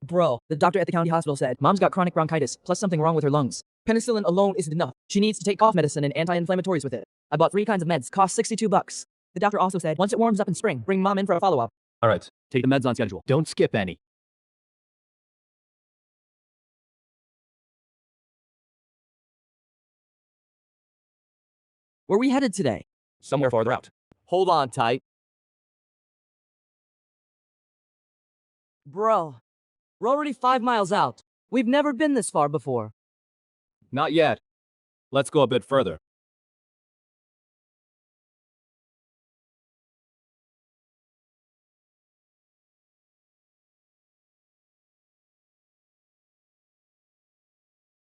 Bro, the doctor at the county hospital said Mom's got chronic bronchitis, plus something wrong with her lungs. Penicillin alone isn't enough. She needs to take cough medicine and anti-inflammatories with it. I bought 3 kinds of meds, cost $62. The doctor also said once it warms up in spring, bring Mom in for a follow-up. All right, take the meds on schedule. Don't skip any. Where are we headed today? Somewhere farther out. Hold on tight. Bro, we're already 5 miles out. We've never been this far before. Not yet. Let's go a bit further.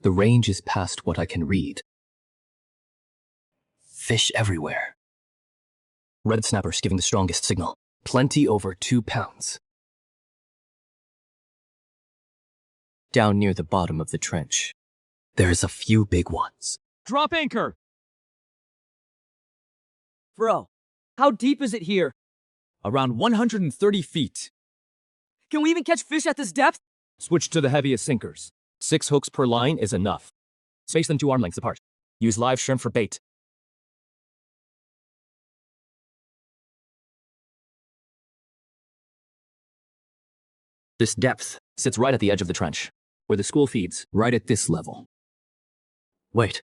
The range is past what I can read. Fish everywhere. Red snappers giving the strongest signal. Plenty over 2 pounds. Down near the bottom of the trench, there's a few big ones. Drop anchor! Bro, how deep is it here? Around 130 feet. Can we even catch fish at this depth? Switch to the heaviest sinkers. 6 hooks per line is enough. Space them 2 arm lengths apart. Use live shrimp for bait. This depth sits right at the edge of the trench, where the school feeds, right at this level. Wait.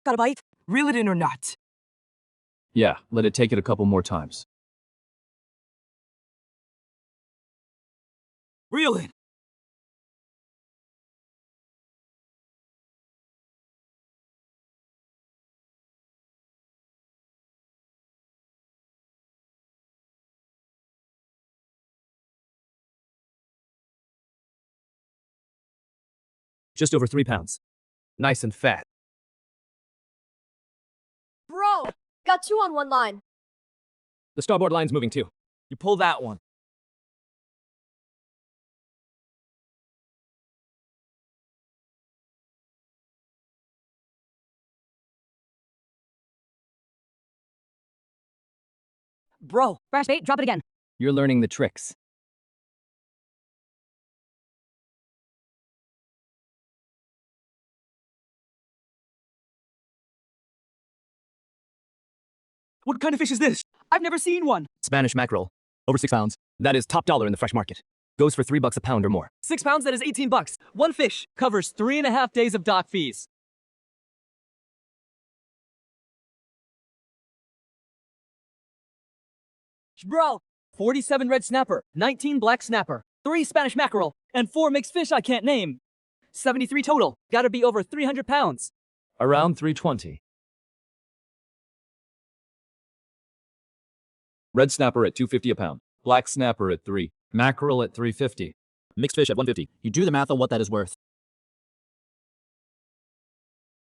Got a bite? Reel it in or not? Yeah, let it take it a couple more times. Reel it! Just over 3 pounds. Nice and fat. Bro, got 2 on 1 line. The starboard line's moving too. You pull that one. Bro, Brash bait, drop it again. You're learning the tricks. what kind of fish is this? I've never seen one. Spanish mackerel. Over 6 pounds. That is top dollar in the fresh market. Goes for $3 a pound or more. 6 pounds, that is $18. One fish covers 3.5 days of dock fees. Bro, 47 red snapper, 19 black snapper, 3 Spanish mackerel, and 4 mixed fish I can't name. 73 total. Gotta be over 300 pounds. Around 320. Red snapper at 250 a pound. Black snapper at 3. Mackerel at 350. Mixed fish at 150. You do the math on what that is worth.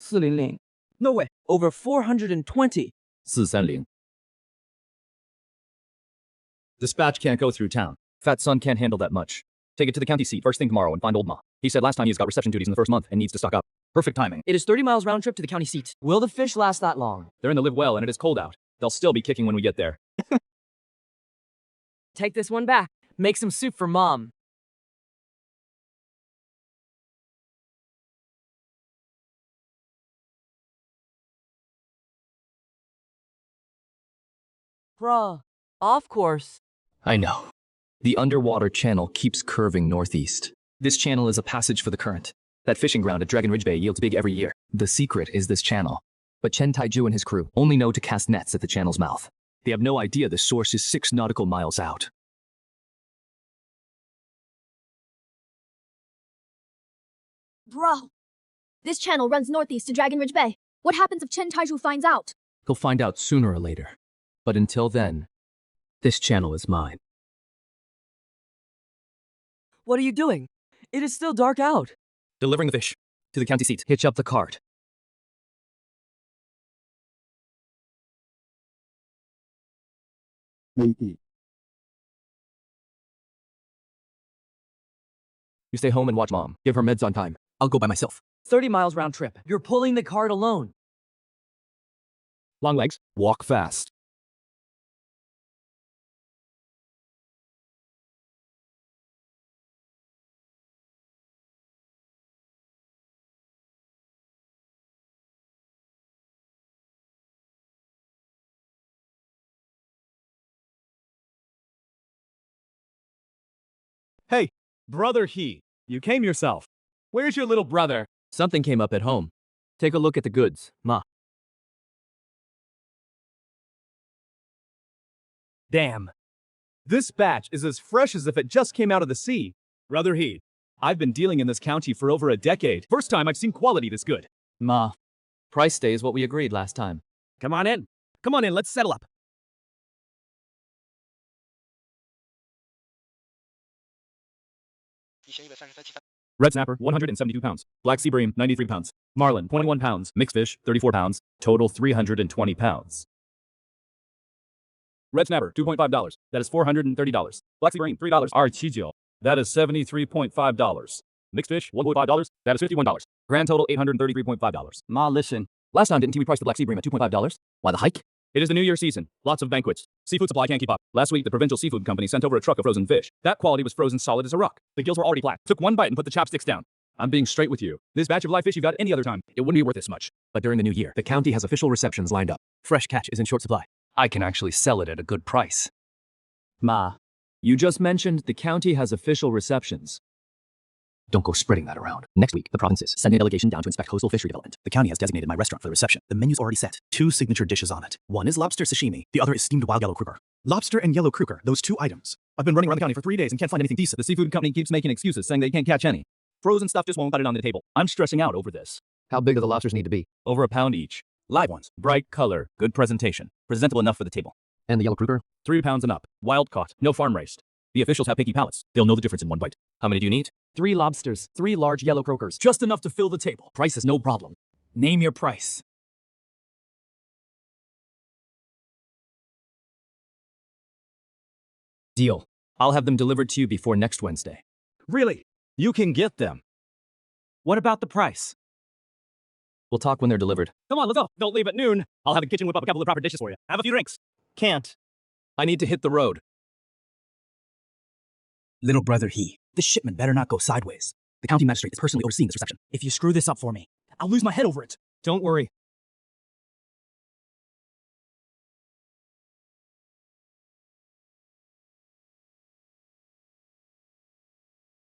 400. No way. Over 420. 430. Dispatch can't go through town. Fat son can't handle that much. Take it to the county seat first thing tomorrow and find old Ma. He said last time he's got reception duties in the first month and needs to stock up. Perfect timing. It is 30 miles round trip to the county seat. Will the fish last that long? They're in the live well and it is cold out. They'll still be kicking when we get there. Take this one back. Make some soup for Mom. Bruh. Of course. I know. The underwater channel keeps curving northeast. This channel is a passage for the current. That fishing ground at Dragon Ridge Bay yields big every year. The secret is this channel. But Chen Taiju and his crew only know to cast nets at the channel's mouth. They have no idea the source is 6 nautical miles out. Bro, this channel runs northeast to Dragon Ridge Bay. What happens if Chen Taiju finds out? He'll find out sooner or later. But until then, this channel is mine. What are you doing? It is still dark out. Delivering the fish. To the county seat. Hitch up the cart. You stay home and watch Mom. Give her meds on time. I'll go by myself. 30 miles round trip. You're pulling the cart alone. Long legs, walk fast. Hey, brother He, you came yourself. Where's your little brother? Something came up at home. Take a look at the goods, Ma. Damn. This batch is as fresh as if it just came out of the sea. Brother He, I've been dealing in this county for over a decade. First time I've seen quality this good. Ma, price stays what we agreed last time. Come on in. Come on in, let's settle up. Red snapper, 172 pounds. Black sea bream, 93 pounds. Marlin, 21 pounds. Mixed fish, 34 pounds. Total 320 pounds. Red snapper, $2.5. That is $430. Black sea bream, $3. Archigio. That is $73.5. Mixed fish, $1.5. That is $51. Grand total, $833.5. Ma, listen. Last time, didn't we price the black sea bream at $2.5? Why the hike? It is the New Year season. Lots of banquets. Seafood supply can't keep up. Last week, the provincial seafood company sent over a truck of frozen fish. That quality was frozen solid as a rock. The gills were already flat. Took one bite and put the chopsticks down. I'm being straight with you. This batch of live fish you got any other time, it wouldn't be worth this much. But during the new year, the county has official receptions lined up. Fresh catch is in short supply. I can actually sell it at a good price. Ma, You just mentioned the county has official receptions. Don't go spreading that around. Next week, the provinces send a delegation down to inspect coastal fishery development. The county has designated my restaurant for the reception. The menu's already set. 2 signature dishes on it. One is lobster sashimi. The other is steamed wild yellow kruger. Lobster and yellow kruger, those 2 items. I've been running around the county for 3 days and can't find anything decent. The seafood company keeps making excuses saying they can't catch any. Frozen stuff just won't put it on the table. I'm stressing out over this. How big do the lobsters need to be? Over a pound each. Live ones. Bright color. Good presentation. Presentable enough for the table. And the yellow kruger? 3 pounds and up. Wild caught. No farm raised. The officials have picky palates. They'll know the difference in one bite. How many do you need? 3 lobsters, 3 large yellow croakers. Just enough to fill the table. Price is no problem. Name your price. Deal. I'll have them delivered to you before next Wednesday. Really? You can get them. What about the price? We'll talk when they're delivered. Come on, let's go. Don't leave at noon. I'll have the kitchen whip up a couple of proper dishes for you. Have a few drinks. Can't. I need to hit the road. Little brother He, this shipment better not go sideways. The county magistrate is personally overseeing this reception. If you screw this up for me, I'll lose my head over it. Don't worry.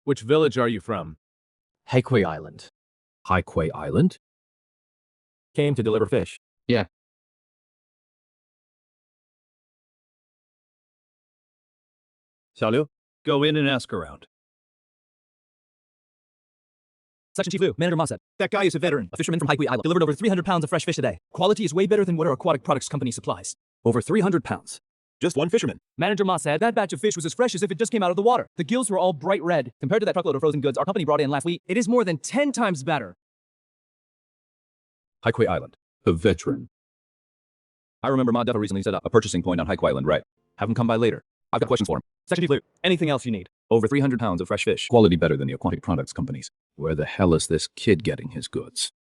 Which village are you from? Haikui Island. Haikui Island? Came to deliver fish. Yeah. Xiaoliu, go in and ask around. Section Chief Liu, Manager Ma said. That guy is a veteran. A fisherman from Haikui Island delivered over 300 pounds of fresh fish a day. Quality is way better than what our aquatic products company supplies. Over 300 pounds. Just one fisherman. Manager Ma said that batch of fish was as fresh as if it just came out of the water. The gills were all bright red. Compared to that truckload of frozen goods our company brought in last week, it is more than 10 times better. Haikui Island. A veteran. I remember Ma Defa recently set up a purchasing point on Haikui Island, right? Have him come by later. I've got questions for him. Section Chief Liu, anything else you need? Over 300 pounds of fresh fish. Quality better than the aquatic products companies. Where the hell is this kid getting his goods?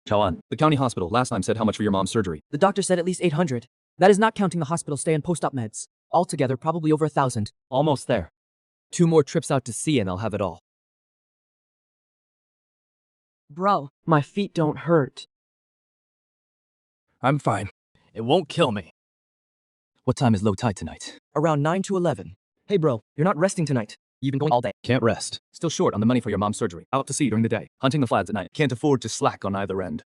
Chaoan, the county hospital last time said how much for your mom's surgery. The doctor said at least 800. That is not counting the hospital stay and post-op meds. Altogether, probably over 1,000. Almost there. 2 more trips out to sea and I'll have it all. Bro, my feet don't hurt. I'm fine. It won't kill me. What time is low tide tonight? Around 9 to 11. Hey bro, you're not resting tonight. You've been going all day. Can't rest. Still short on the money for your mom's surgery. Out to sea during the day. Hunting the flads at night. Can't afford to slack on either end.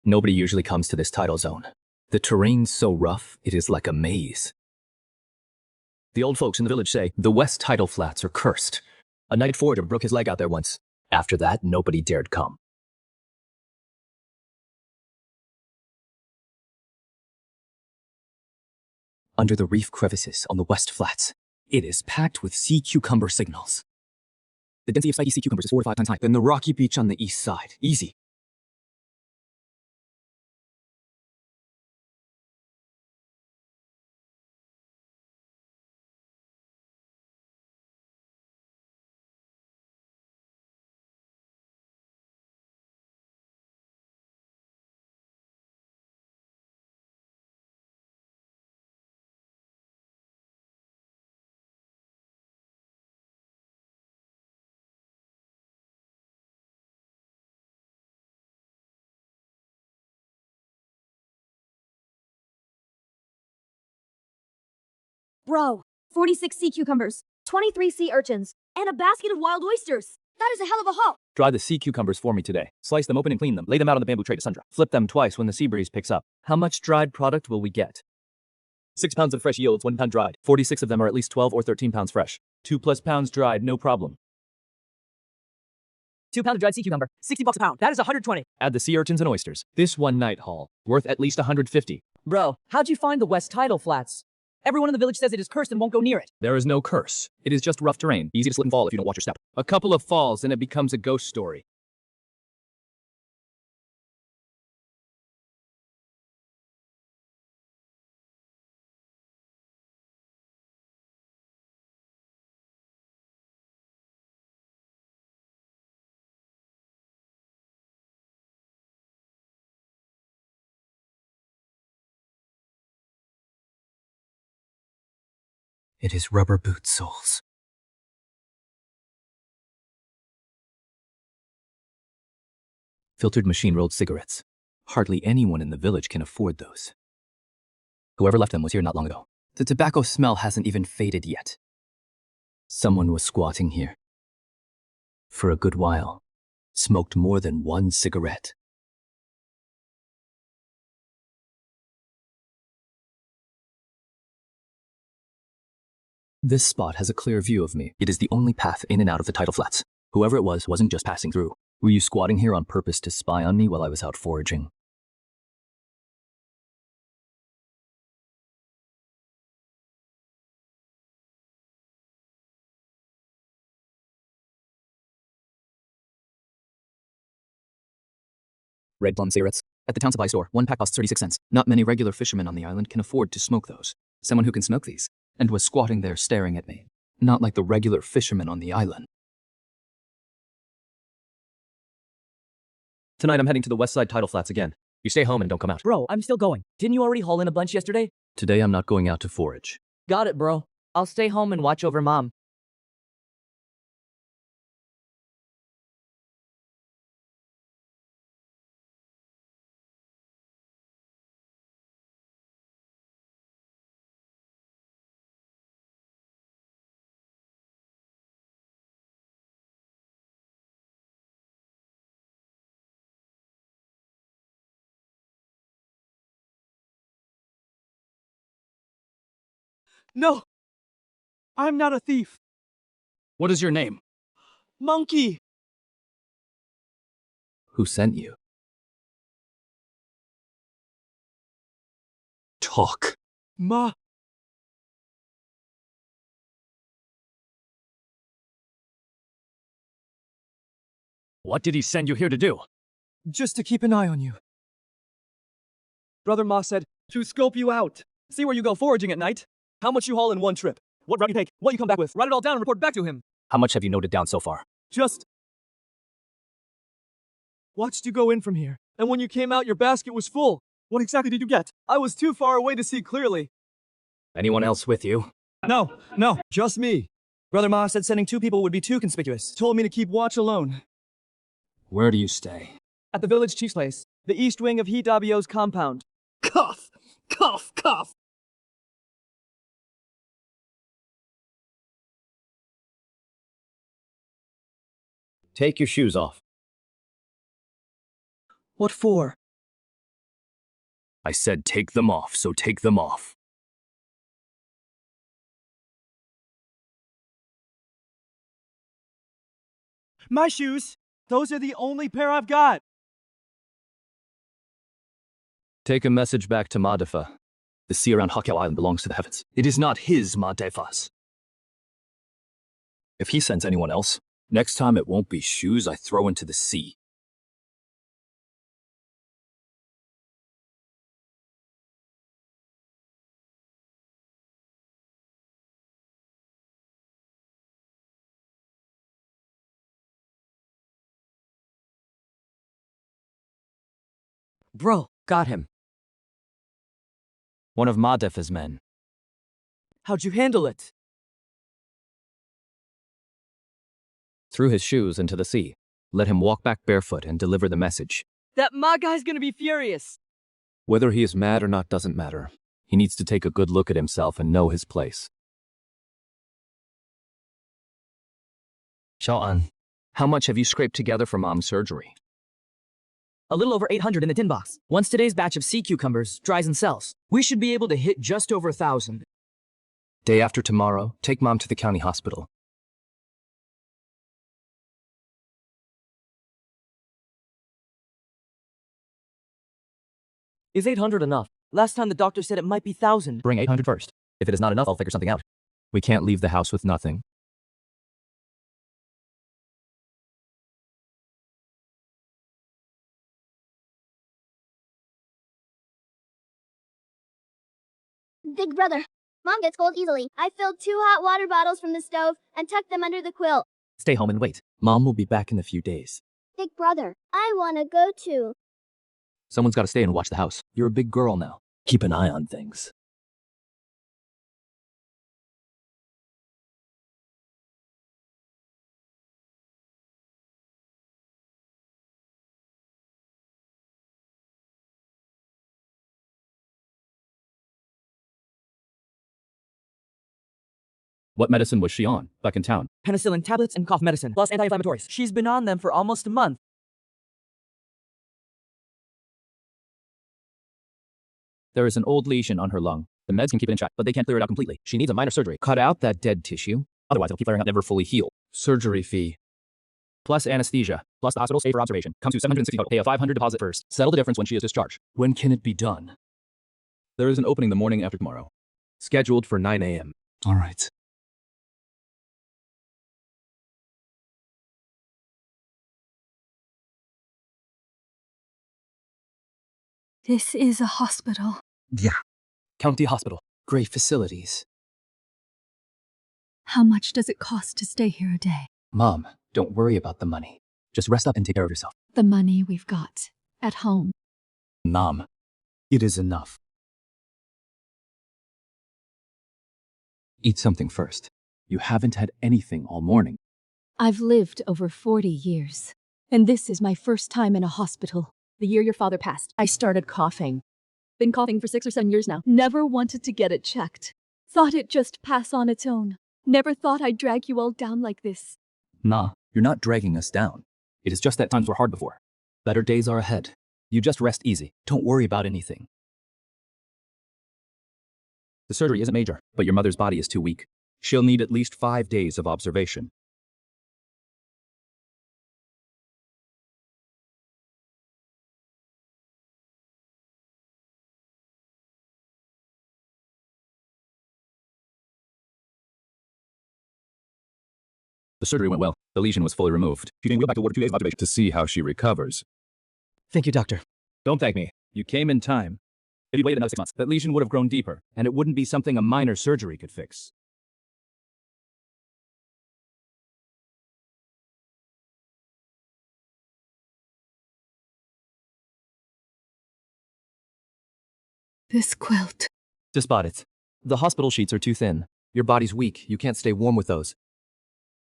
Nobody usually comes to this tidal zone. The terrain's so rough, it is like a maze. The old folks in the village say the West Tidal Flats are cursed. A night forager broke his leg out there once. After that, nobody dared come. Under the reef crevices on the West Flats, it is packed with sea cucumber signals. The density of spiky sea cucumbers is 4 to 5 times higher than the rocky beach on the east side. Easy. Bro, 46 sea cucumbers, 23 sea urchins, and a basket of wild oysters. That is a hell of a haul. Dry the sea cucumbers for me today. Slice them open and clean them. Lay them out on the bamboo tray to sun dry. Flip them twice when the sea breeze picks up. How much dried product will we get? 6 pounds of fresh yields, 1 pound dried. 46 of them are at least 12 or 13 pounds fresh. 2+ pounds dried, no problem. 2 pounds of dried sea cucumber, $60 a pound. That is 120. Add the sea urchins and oysters. This one night haul, worth at least 150. Bro, how'd you find the West Tidal Flats? Everyone in the village says it is cursed and won't go near it. There is no curse. It is just rough terrain. Easy to slip and fall if you don't watch your step. A couple of falls and it becomes a ghost story. It is rubber boot soles. Filtered machine-rolled cigarettes. Hardly anyone in the village can afford those. Whoever left them was here not long ago. The tobacco smell hasn't even faded yet. Someone was squatting here. For a good while. Smoked more than 1 cigarette. This spot has a clear view of me. It is the only path in and out of the tidal flats. Whoever it was wasn't just passing through. Were you squatting here on purpose to spy on me while I was out foraging? Red Plum cigarettes. At the town supply store, 1 pack costs 36 cents. Not many regular fishermen on the island can afford to smoke those. Someone who can smoke these. And was squatting there staring at me. Not like the regular fishermen on the island. Tonight I'm heading to the west side tidal flats again. You stay home and don't come out. Bro, I'm still going. Didn't you already haul in a bunch yesterday? Today I'm not going out to forage. Got it, bro. I'll stay home and watch over mom. No! I'm not a thief. What is your name? Monkey! Who sent you? Talk. Ma. What did he send you here to do? Just to keep an eye on you. Brother Ma said, to scope you out. See where you go foraging at night. How much you haul in one trip. What route you take. What you come back with. Write it all down and report back to him. How much have you noted down so far? Just watched you go in from here. And when you came out, your basket was full. What exactly did you get? I was too far away to see clearly. Anyone else with you? No, just me. Brother Ma said sending 2 people would be too conspicuous. Told me to keep watch alone. Where do you stay? At the village chief's place. The east wing of Hidabio's compound. Cough! Cough! Cough! Take your shoes off. What for? I said take them off, so take them off. My shoes! Those are the only pair I've got! Take a message back to Madefa. The sea around Hakyao Island belongs to the heavens. It is not his Madefa's. If he sends anyone else, next time it won't be shoes I throw into the sea. Bro, got him. One of Madefa's men. How'd you handle it? Threw his shoes into the sea. Let him walk back barefoot and deliver the message. That Ma guy's gonna be furious. Whether he is mad or not doesn't matter. He needs to take a good look at himself and know his place. Xiaoan, How much have you scraped together for Mom's surgery? A little over 800 in the tin box. Once today's batch of sea cucumbers dries and sells, we should be able to hit just over 1,000. Day after tomorrow, take Mom to the county hospital. Is 800 enough? Last time the doctor said it might be 1,000. Bring 800 first. If it is not enough, I'll figure something out. We can't leave the house with nothing. Big brother, Mom gets cold easily. I filled 2 hot water bottles from the stove and tucked them under the quilt. Stay home and wait. Mom will be back in a few days. Big brother, I want to go too. Someone's got to stay and watch the house. You're a big girl now. Keep an eye on things. What medicine was she on back in town? Penicillin tablets and cough medicine, plus anti-inflammatories. She's been on them for almost a month. There is an old lesion on her lung. The meds can keep it in check, but they can't clear it out completely. She needs a minor surgery. Cut out that dead tissue. Otherwise, it'll keep flaring up, never fully heal. Surgery fee. Plus anesthesia. Plus the hospital stay for observation. Comes to $760 total. Pay a $500 deposit first. Settle the difference when she is discharged. When can it be done? There is an opening the morning after tomorrow. Scheduled for 9 a.m. All right. This is a hospital. Yeah. County hospital. Great facilities. How much does it cost to stay here a day? Mom, don't worry about the money. Just rest up and take care of yourself. The money we've got at home. Mom, it is enough. Eat something first. You haven't had anything all morning. I've lived over 40 years, and this is my first time in a hospital. The year your father passed, I started coughing. Been coughing for 6 or 7 years now. Never wanted to get it checked. Thought it'd just pass on its own. Never thought I'd drag you all down like this. Nah, you're not dragging us down. It is just that times were hard before. Better days are ahead. You just rest easy. Don't worry about anything. The surgery isn't major, but your mother's body is too weak. She'll need at least 5 days of observation. The surgery went well. The lesion was fully removed. She can go back to ward 2 days of observation to see how she recovers. Thank you, doctor. Don't thank me. You came in time. If you waited another 6 months, that lesion would have grown deeper, and it wouldn't be something a minor surgery could fix. This quilt. Just bought it. The hospital sheets are too thin. Your body's weak. You can't stay warm with those.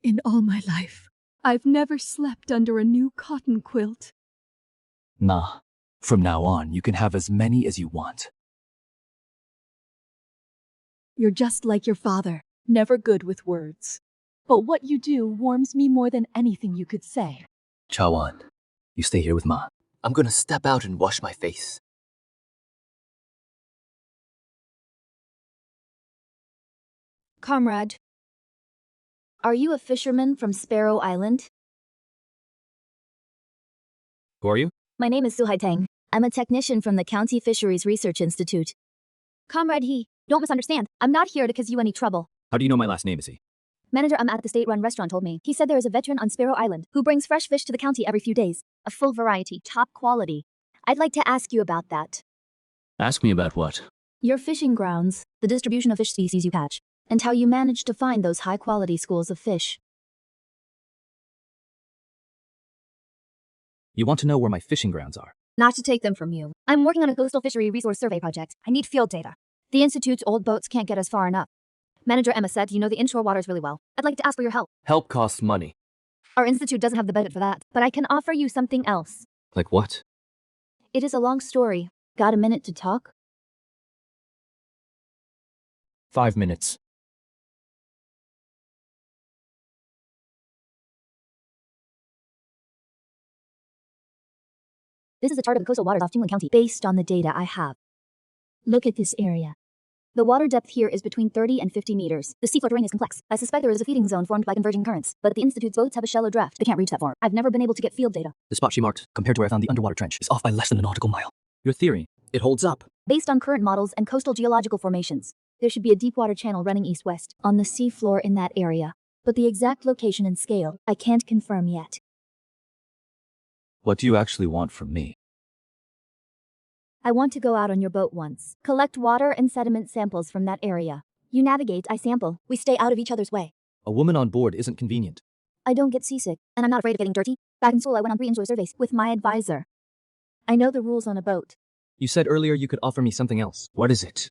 In all my life, I've never slept under a new cotton quilt. Nah. From now on, you can have as many as you want. You're just like your father, never good with words. But what you do warms me more than anything you could say. Chawan, you stay here with Ma. I'm gonna step out and wash my face. Comrade, are you a fisherman from Sparrow Island? Who are you? My name is Suhai Tang. I'm a technician from the County Fisheries Research Institute. Comrade don't misunderstand. I'm not here to cause you any trouble. How do you know my last name, is he? Manager at the state-run restaurant told me. He said there is a veteran on Sparrow Island who brings fresh fish to the county every few days. A full variety, top quality. I'd like to ask you about that. Ask me about what? Your fishing grounds, the distribution of fish species you catch, and how you manage to find those high-quality schools of fish. You want to know where my fishing grounds are? Not to take them from you. I'm working on a coastal fishery resource survey project. I need field data. The Institute's old boats can't get us far enough. Manager Emma said you know the inshore waters really well. I'd like to ask for your help. Help costs money. Our institute doesn't have the budget for that, but I can offer you something else. Like what? It is a long story. Got a minute to talk? 5 minutes. This is a chart of the coastal waters off Jingling County based on the data I have. Look at this area. The water depth here is between 30 and 50 meters. The seafloor terrain is complex. I suspect there is a feeding zone formed by converging currents, but the Institute's boats have a shallow draft. They can't reach that far. I've never been able to get field data. The spot she marked, compared to where I found the underwater trench, is off by less than a nautical mile. Your theory, it holds up. Based on current models and coastal geological formations, there should be a deep water channel running east-west on the seafloor in that area. But the exact location and scale, I can't confirm yet. What do you actually want from me? I want to go out on your boat once, collect water and sediment samples from that area. You navigate, I sample. We stay out of each other's way. A woman on board isn't convenient. I don't get seasick, and I'm not afraid of getting dirty. Back in school, I went on 3 inshore surveys with my advisor. I know the rules on a boat. You said earlier you could offer me something else. What is it?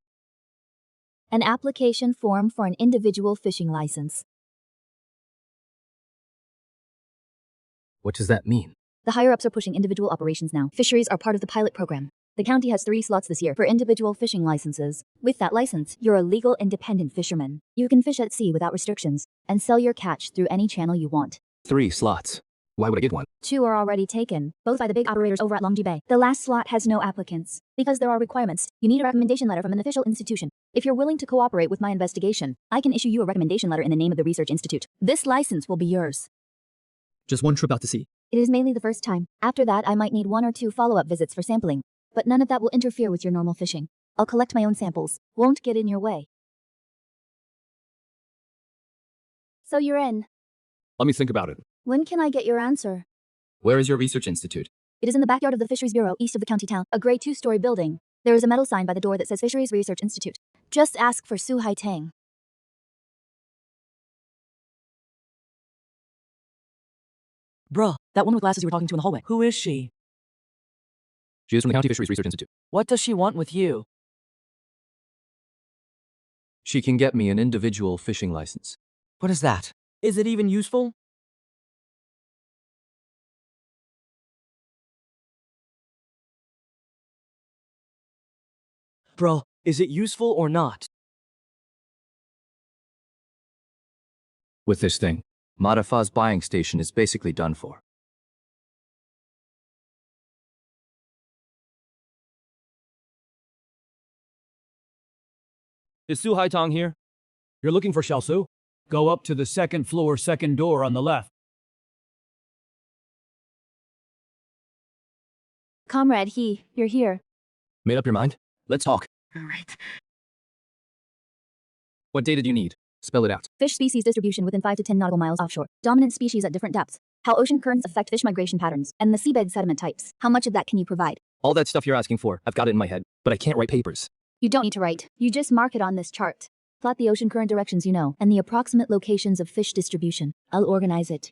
An application form for an individual fishing license. What does that mean? The higher-ups are pushing individual operations now. Fisheries are part of the pilot program. The county has 3 slots this year for individual fishing licenses. With that license, you're a legal independent fisherman. You can fish at sea without restrictions and sell your catch through any channel you want. 3 slots. Why would I get one? 2 are already taken, both by the big operators over at Longji Bay. The last slot has no applicants. Because there are requirements, you need a recommendation letter from an official institution. If you're willing to cooperate with my investigation, I can issue you a recommendation letter in the name of the research institute. This license will be yours. Just one trip out to sea. It is mainly the first time. After that, I might need 1 or 2 follow-up visits for sampling. But none of that will interfere with your normal fishing. I'll collect my own samples. Won't get in your way. So you're in. Let me think about it. When can I get your answer? Where is your research institute? It is in the backyard of the Fisheries Bureau, east of the county town. A gray 2-story building. There is a metal sign by the door that says Fisheries Research Institute. Just ask for Suhai Tang. Bruh, that woman with glasses you were talking to in the hallway. Who is she? She is from the County Fisheries Research Institute. What does she want with you? She can get me an individual fishing license. What is that? Is it even useful? Bro, is it useful or not? With this thing, Madafa's buying station is basically done for. Is Su Haitong here? You're looking for Xiaosu? Go up to the second floor, second door on the left. Comrade you're here. Made up your mind? Let's talk. All right. What data do you need? Spell it out. Fish species distribution within 5 to 10 nautical miles offshore. Dominant species at different depths. How ocean currents affect fish migration patterns. And the seabed sediment types. How much of that can you provide? All that stuff you're asking for, I've got it in my head, but I can't write papers. You don't need to write. You just mark it on this chart. Plot the ocean current directions you know, and the approximate locations of fish distribution. I'll organize it.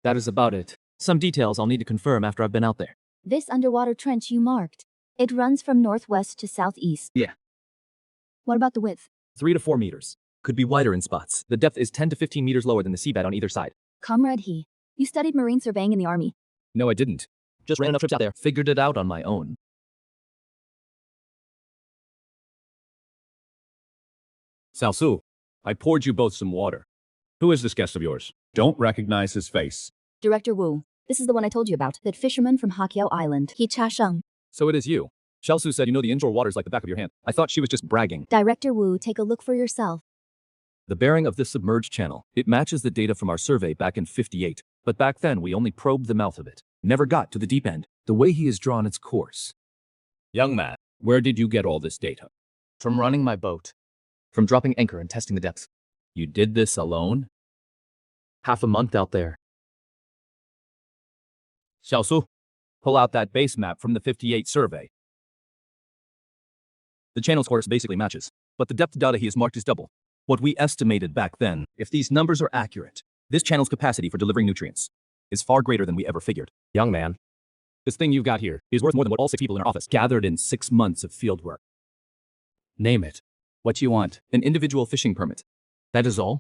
That is about it. Some details I'll need to confirm after I've been out there. This underwater trench you marked. It runs from northwest to southeast. Yeah. What about the width? 3 to 4 meters. Could be wider in spots. The depth is 10 to 15 meters lower than the seabed on either side. Comrade you studied marine surveying in the army. No, I didn't. Just ran enough trips out there. Figured it out on my own. Xiaosu, I poured you both some water. Who is this guest of yours? Don't recognize his face. Director Wu. This is the one I told you about. That fisherman from Hakiao Island. He Cha Sheng. So it is you. Xiaosu said you know the inshore waters like the back of your hand. I thought she was just bragging. Director Wu, take a look for yourself. The bearing of this submerged channel, it matches the data from our survey back in '58. But back then we only probed the mouth of it. Never got to the deep end. The way he has drawn its course. Young man, where did you get all this data? From running my boat. From dropping anchor and testing the depth. You did this alone? Half a month out there. Xiaosu, pull out that base map from the '58 survey. The channel's course basically matches, but the depth data he has marked is double what we estimated back then. If these numbers are accurate, this channel's capacity for delivering nutrients is far greater than we ever figured. Young man, this thing you've got here is worth more than what all 6 people in our office Gathered in 6 months of field work. Name it. What you want? An individual fishing permit. That is all?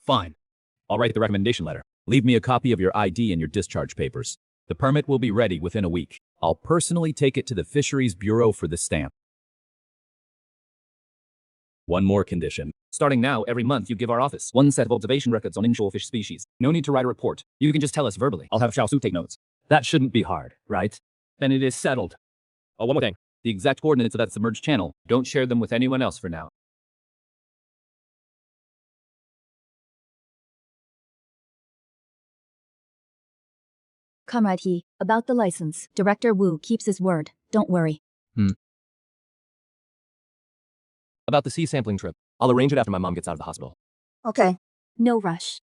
Fine. I'll write the recommendation letter. Leave me a copy of your ID and your discharge papers. The permit will be ready within a week. I'll personally take it to the Fisheries Bureau for the stamp. One more condition. Starting now, every month you give our office 1 set of observation records on inshore fish species. No need to write a report. You can just tell us verbally. I'll have Xiaosu take notes. That shouldn't be hard, right? Then it is settled. Oh, one more thing. The exact coordinates of that submerged channel, don't share them with anyone else for now. Comrade about the license. Director Wu keeps his word. Don't worry. About the sea sampling trip. I'll arrange it after my mom gets out of the hospital. Okay. No rush.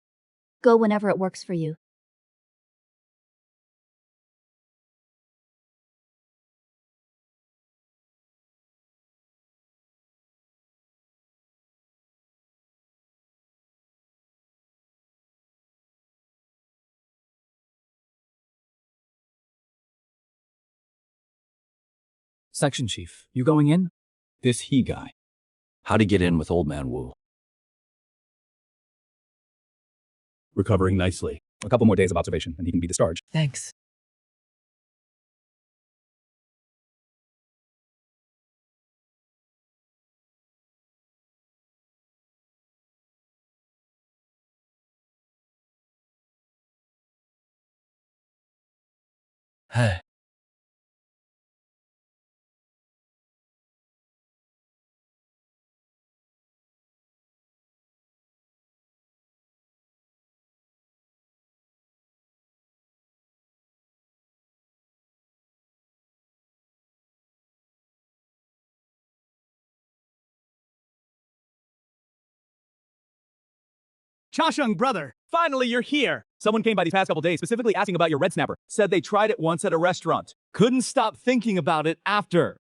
Go whenever it works for you. Section Chief, you going in? This he guy. How'd he get in with Old Man Wu? Recovering nicely. A couple more days of observation and he can be discharged. Thanks. Hey. Chasheng, brother! Finally, you're here! Someone came by these past couple days specifically asking about your red snapper. Said they tried it once at a restaurant. Couldn't stop thinking about it after.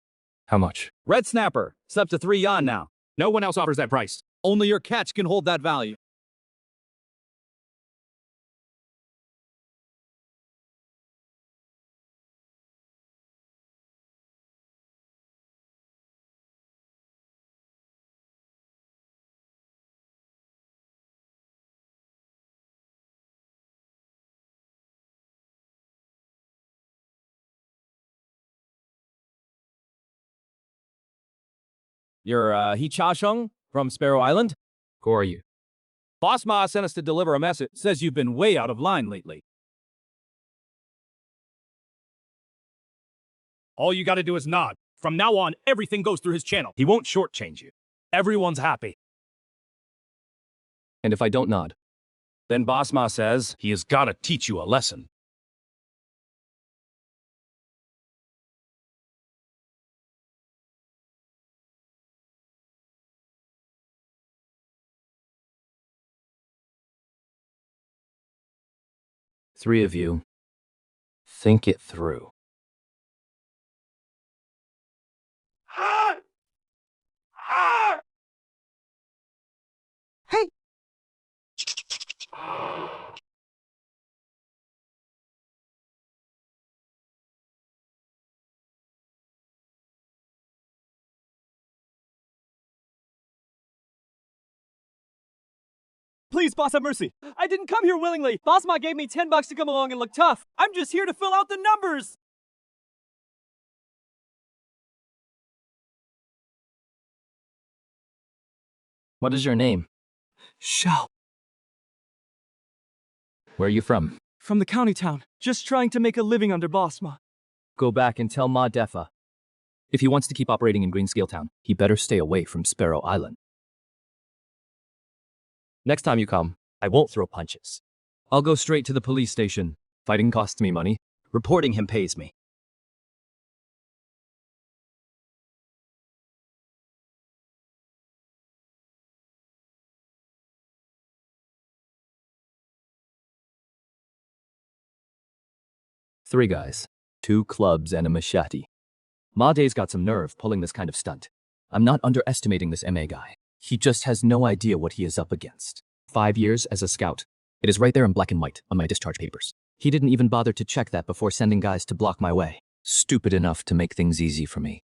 How much? Red snapper. It's up to 3 yuan now. No one else offers that price. Only your catch can hold that value. You're, Chasheng from Sparrow Island? Who are you? Boss Ma sent us to deliver a message. Says you've been way out of line lately. All you gotta do is nod. From now on, everything goes through his channel. He won't shortchange you. Everyone's happy. And if I don't nod? Then Boss Ma says he has gotta teach you a lesson. Three of you. Think it through. Hey! Please, boss, have mercy. I didn't come here willingly. Boss Ma gave me $10 to come along and look tough. I'm just here to fill out the numbers. What is your name? Shao. Where are you from? From the county town. Just trying to make a living under Boss Ma. Go back and tell Ma Defa. If he wants to keep operating in Greenscale Town, he better stay away from Sparrow Island. Next time you come, I won't throw punches. I'll go straight to the police station. Fighting costs me money. Reporting him pays me. Three guys, 2 clubs, and a machete. Made's got some nerve pulling this kind of stunt. I'm not underestimating this MA guy. He just has no idea what he is up against. 5 years as a scout. It is right there in black and white on my discharge papers. He didn't even bother to check that before sending guys to block my way. Stupid enough to make things easy for me.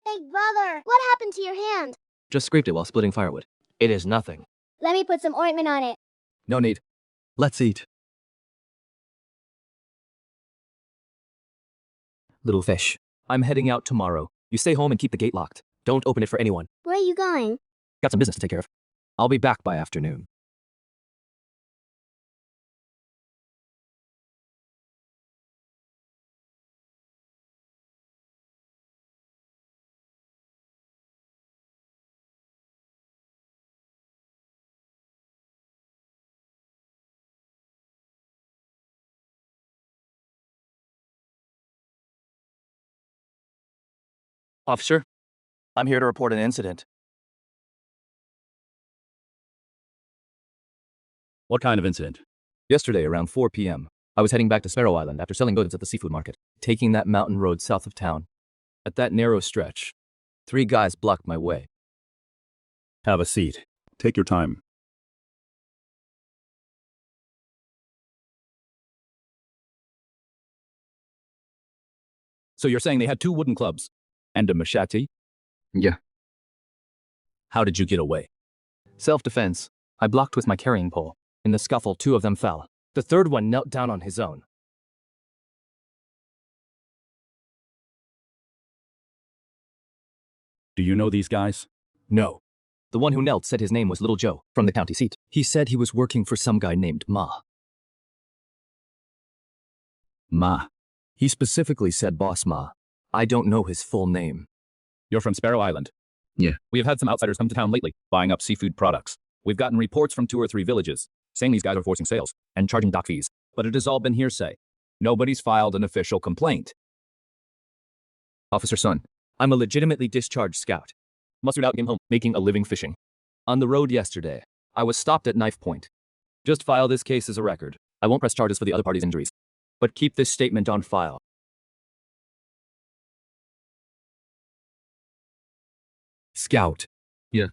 Big brother, what happened to your hand? Just scraped it while splitting firewood. It is nothing. Let me put some ointment on it. No need. Let's eat. Little fish, I'm heading out tomorrow. You stay home and keep the gate locked. Don't open it for anyone. Where are you going? Got some business to take care of. I'll be back by afternoon. Officer, I'm here to report an incident. What kind of incident? Yesterday, around 4 p.m., I was heading back to Sparrow Island after selling goods at the seafood market, taking that mountain road south of town. At that narrow stretch, 3 guys blocked my way. Have a seat. Take your time. So you're saying they had 2 wooden clubs and a machete? Yeah. How did you get away? Self-defense. I blocked with my carrying pole. In the scuffle, 2 of them fell. The third one knelt down on his own. Do you know these guys? No. The one who knelt said his name was Little Joe, from the county seat. He said he was working for some guy named Ma. Ma. He specifically said Boss Ma. I don't know his full name. You're from Sparrow Island? Yeah. We have had some outsiders come to town lately, buying up seafood products. We've gotten reports from 2 or 3 villages, saying these guys are forcing sales and charging dock fees. But it has all been hearsay. Nobody's filed an official complaint. Officer Sun, I'm a legitimately discharged scout. Mustered out, came home, making a living fishing. On the road yesterday, I was stopped at knife point. Just file this case as a record. I won't press charges for the other party's injuries. But keep this statement on file. Scout. Yeah.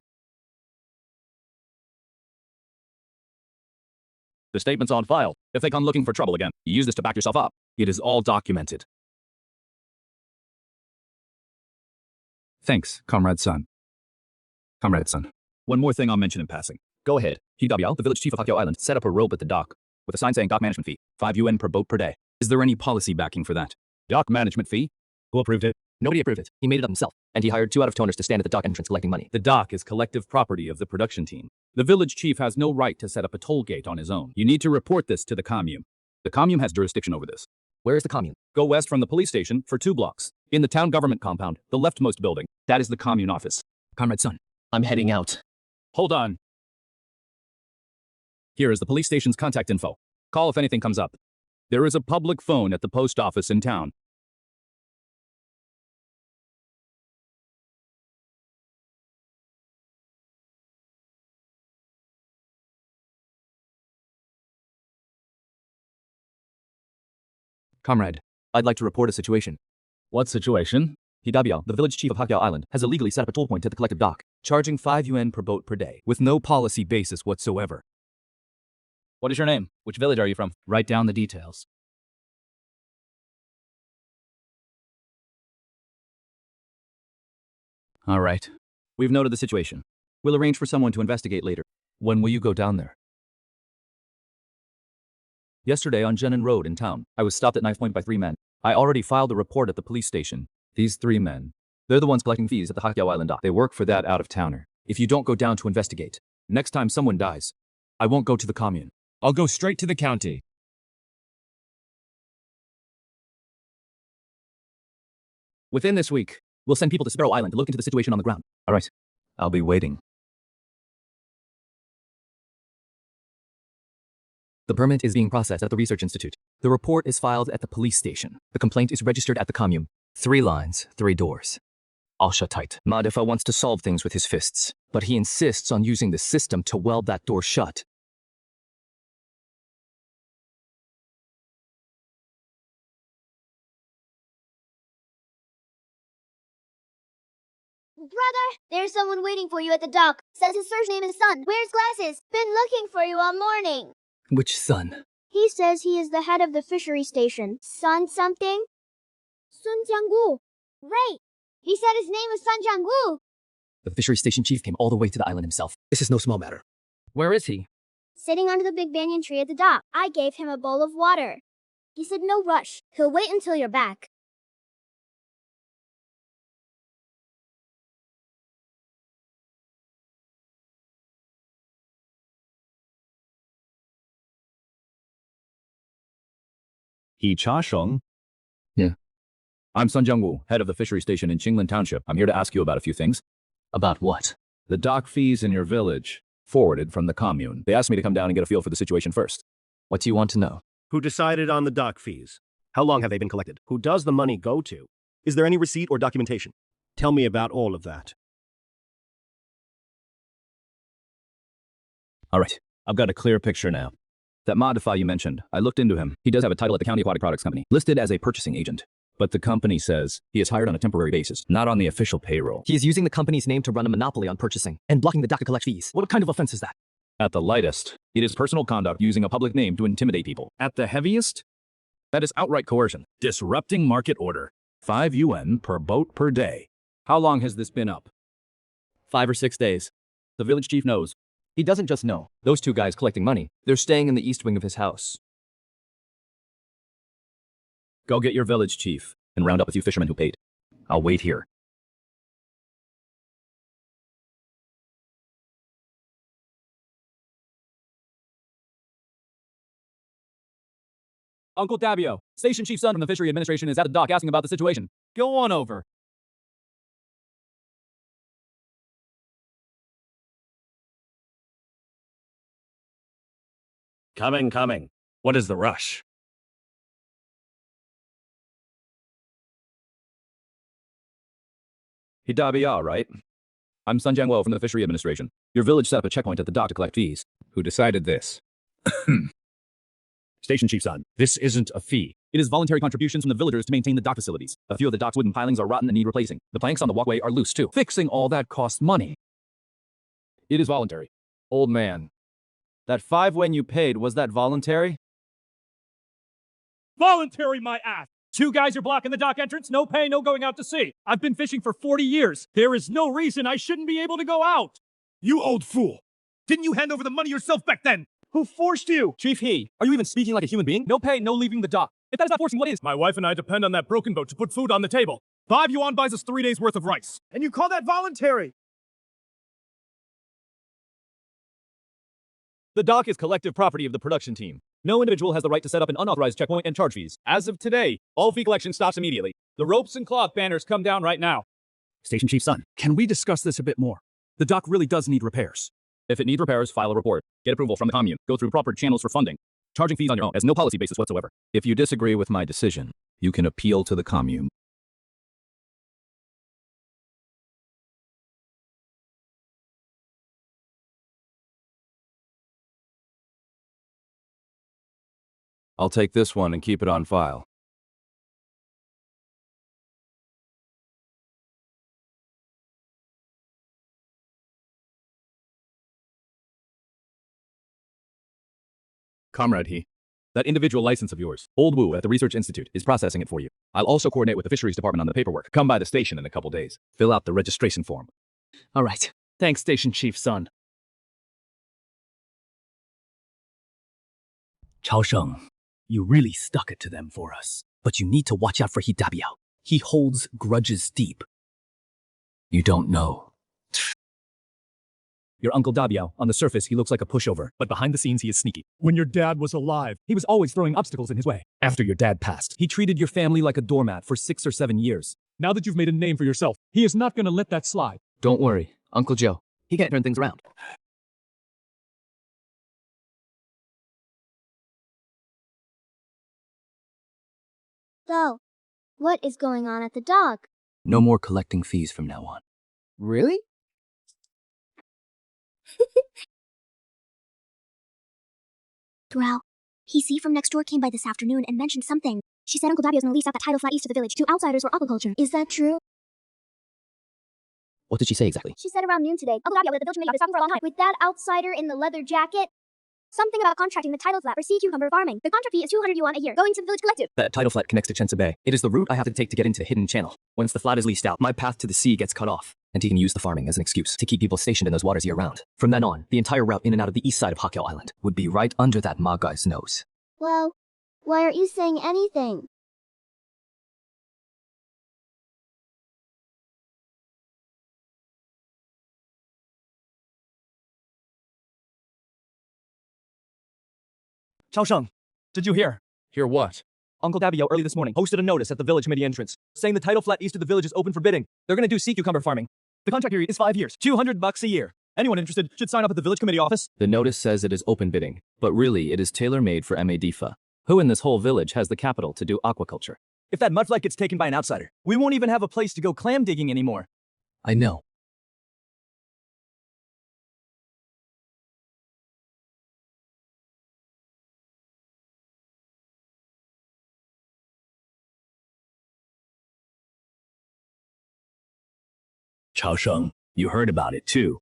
The statement's on file. If they come looking for trouble again, you use this to back yourself up. It is all documented. Thanks, Comrade Sun. Comrade Sun. One more thing I'll mention in passing. Go ahead. Hidabiao, the village chief of Hakyo Island, set up a rope at the dock with a sign saying dock management fee, 5 UN per boat per day. Is there any policy backing for that? Dock management fee? Who approved it? Nobody approved it. He made it up himself. And he hired 2 out-of-toners to stand at the dock entrance collecting money. The dock is collective property of the production team. The village chief has no right to set up a toll gate on his own. You need to report this to the commune. The commune has jurisdiction over this. Where is the commune? Go west from the police station for 2 blocks. In the town government compound, the leftmost building. That is the commune office. Comrade Sun, I'm heading out. Hold on. Here is the police station's contact info. Call if anything comes up. There is a public phone at the post office in town. Comrade, I'd like to report a situation. What situation? Hidabiao, the village chief of Hakyao Island, has illegally set up a toll point at the collective dock, charging 5 yuan per boat per day, with no policy basis whatsoever. What is your name? Which village are you from? Write down the details. All right. We've noted the situation. We'll arrange for someone to investigate later. When will you go down there? Yesterday on Jenin Road in town, I was stopped at knife point by 3 men. I already filed a report at the police station. These 3 men. They're the ones collecting fees at the Hakyao Island dock. They work for that out-of-towner. If you don't go down to investigate, next time someone dies, I won't go to the commune. I'll go straight to the county. Within this week, we'll send people to Sparrow Island to look into the situation on the ground. All right. I'll be waiting. The permit is being processed at the Research Institute. The report is filed at the police station. The complaint is registered at the commune. 3 lines, 3 doors. All shut tight. Madifa wants to solve things with his fists, but he insists on using the system to weld that door shut. Brother, there's someone waiting for you at the dock. Says his first name is Sun. Wears glasses. Been looking for you all morning. Which Sun? He says he is the head of the fishery station. Sun something? Sun Jianggu. Right. He said his name was Sun Jianggu. The fishery station chief came all the way to the island himself. This is no small matter. where is he? Sitting under the big banyan tree at the dock. I gave him a bowl of water. He said no rush. He'll wait until you're back. He Cha Sheng? Yeah. I'm Sun Jiangwu, head of the fishery station in Qinglan Township. I'm here to ask you about a few things. About what? The dock fees in your village, forwarded from the commune. They asked me to come down and get a feel for the situation first. What do you want to know? Who decided on the dock fees? How long have they been collected? Who does the money go to? Is there any receipt or documentation? Tell me about all of that. All right, I've got a clear picture now. That Modify you mentioned, I looked into him. He does have a title at the County Aquatic Products Company, listed as a purchasing agent. But the company says he is hired on a temporary basis, not on the official payroll. He is using the company's name to run a monopoly on purchasing and blocking the dock to collect fees. What kind of offense is that? At the lightest, it is personal conduct using a public name to intimidate people. At the heaviest, that is outright coercion, disrupting market order. 5 yuan per boat per day. How long has this been up? 5 or 6 days. The village chief knows. He doesn't just know. Those 2 guys collecting money, they're staying in the east wing of his house. Go get your village chief and round up a few fishermen who paid. I'll wait here. Uncle Dabio, Station Chief Sun from the Fishery Administration is at the dock asking about the situation. Go on over. Coming. What is the rush? Hidabia, right? I'm Sun Jiangwo from the Fishery Administration. Your village set up a checkpoint at the dock to collect fees. Who decided this? Station Chief Sun, this isn't a fee. It is voluntary contributions from the villagers to maintain the dock facilities. A few of the dock's wooden pilings are rotten and need replacing. The planks on the walkway are loose too. Fixing all that costs money. It is voluntary. Old man, that 5 when you paid, was that voluntary? Voluntary, my ass! 2 guys are blocking the dock entrance, no pay, no going out to sea. I've been fishing for 40 years. There is no reason I shouldn't be able to go out. You old fool! Didn't you hand over the money yourself back then? Who forced you? Chief He, are you even speaking like a human being? No pay, no leaving the dock. If that is not forcing, what is? My wife and I depend on that broken boat to put food on the table. 5 yuan buys us 3 days worth of rice. And you call that voluntary? The dock is collective property of the production team. No individual has the right to set up an unauthorized checkpoint and charge fees. As of today, all fee collection stops immediately. The ropes and cloth banners come down right now. Station Chief Sun, can we discuss this a bit more? The dock really does need repairs. If it needs repairs, file a report. Get approval from the commune. Go through proper channels for funding. Charging fees on your own has no policy basis whatsoever. If you disagree with my decision, you can appeal to the commune. I'll take this one and keep it on file. Comrade He, that individual license of yours, Old Wu at the Research Institute, is processing it for you. I'll also coordinate with the Fisheries Department on the paperwork. Come by the station in a couple days. Fill out the registration form. All right. Thanks, Station Chief Sun. Chao Sheng, you really stuck it to them for us. But you need to watch out for He Dabiao. He holds grudges deep. You don't know. Your Uncle Dabiao, on the surface, he looks like a pushover, but behind the scenes, he is sneaky. When your dad was alive, He was always throwing obstacles in his way. After your dad passed, he treated your family like a doormat for 6 or 7 years. now that you've made a name for yourself, he is not going to let that slide. Don't worry, Uncle Joe. He can't turn things around. So, what is going on at the dock? No more collecting fees from now on. Really? Drow, PC from next door came by this afternoon and mentioned something. She said Uncle Dabio's gonna lease out that title flat east of the village to outsiders for aquaculture. Is that true? What did she say exactly? She said around noon today. Uncle Dabio with the village committee was talking for a long time. With that outsider in the leather jacket? Something about contracting the title flat for sea cucumber farming. The contract fee is 200 yuan a year, going to the village collective. That title flat connects to Chensa Bay. It is the route I have to take to get into Hidden Channel. Once the flat is leased out, my path to the sea gets cut off, and he can use the farming as an excuse to keep people stationed in those waters year-round. From then on, the entire route in and out of the east side of Hakyao Island would be right under that Ma guy's nose. Well, why aren't you saying anything? Chao Sheng, did you hear? Hear what? Uncle Dabio early this morning posted a notice at the village committee entrance saying the title flat east of the village is open for bidding. They're gonna do sea cucumber farming. The contract period is 5 years, $200 a year. Anyone interested should sign up at the village committee office. The notice says it is open bidding, but really it is tailor-made for MADFA. Who in this whole village has the capital to do aquaculture? If that mudflat gets taken by an outsider, we won't even have a place to go clam digging anymore. I know. Chao Sheng, you heard about it too.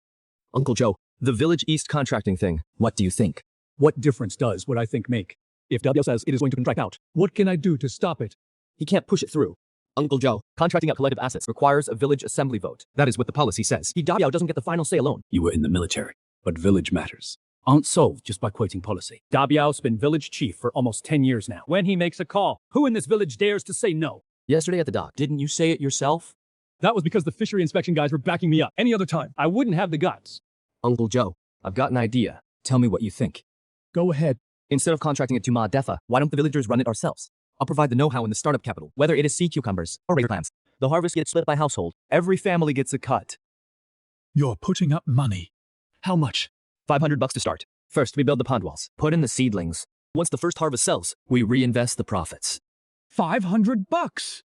Uncle Joe, the village east contracting thing, what do you think? What difference does what I think make? If Dabio says it is going to contract out, what can I do to stop it? He can't push it through. Uncle Joe, contracting out collective assets requires a village assembly vote. That is what the policy says. Dabio doesn't get the final say alone. You were in the military, but village matters aren't solved just by quoting policy. Dabiao's been village chief for almost 10 years now. When he makes a call, who in this village dares to say no? Yesterday at the dock, didn't you say it yourself? That was because the fishery inspection guys were backing me up. Any other time, I wouldn't have the guts. Uncle Joe, I've got an idea. Tell me what you think. Go ahead. Instead of contracting it to Ma Defa, why don't the villagers run it ourselves? I'll provide the know-how and the startup capital, whether it is sea cucumbers or razor clams. The harvest gets split by household. Every family gets a cut. You're putting up money. How much? $500 to start. First, we build the pond walls. Put in the seedlings. Once the first harvest sells, We reinvest the profits. $500?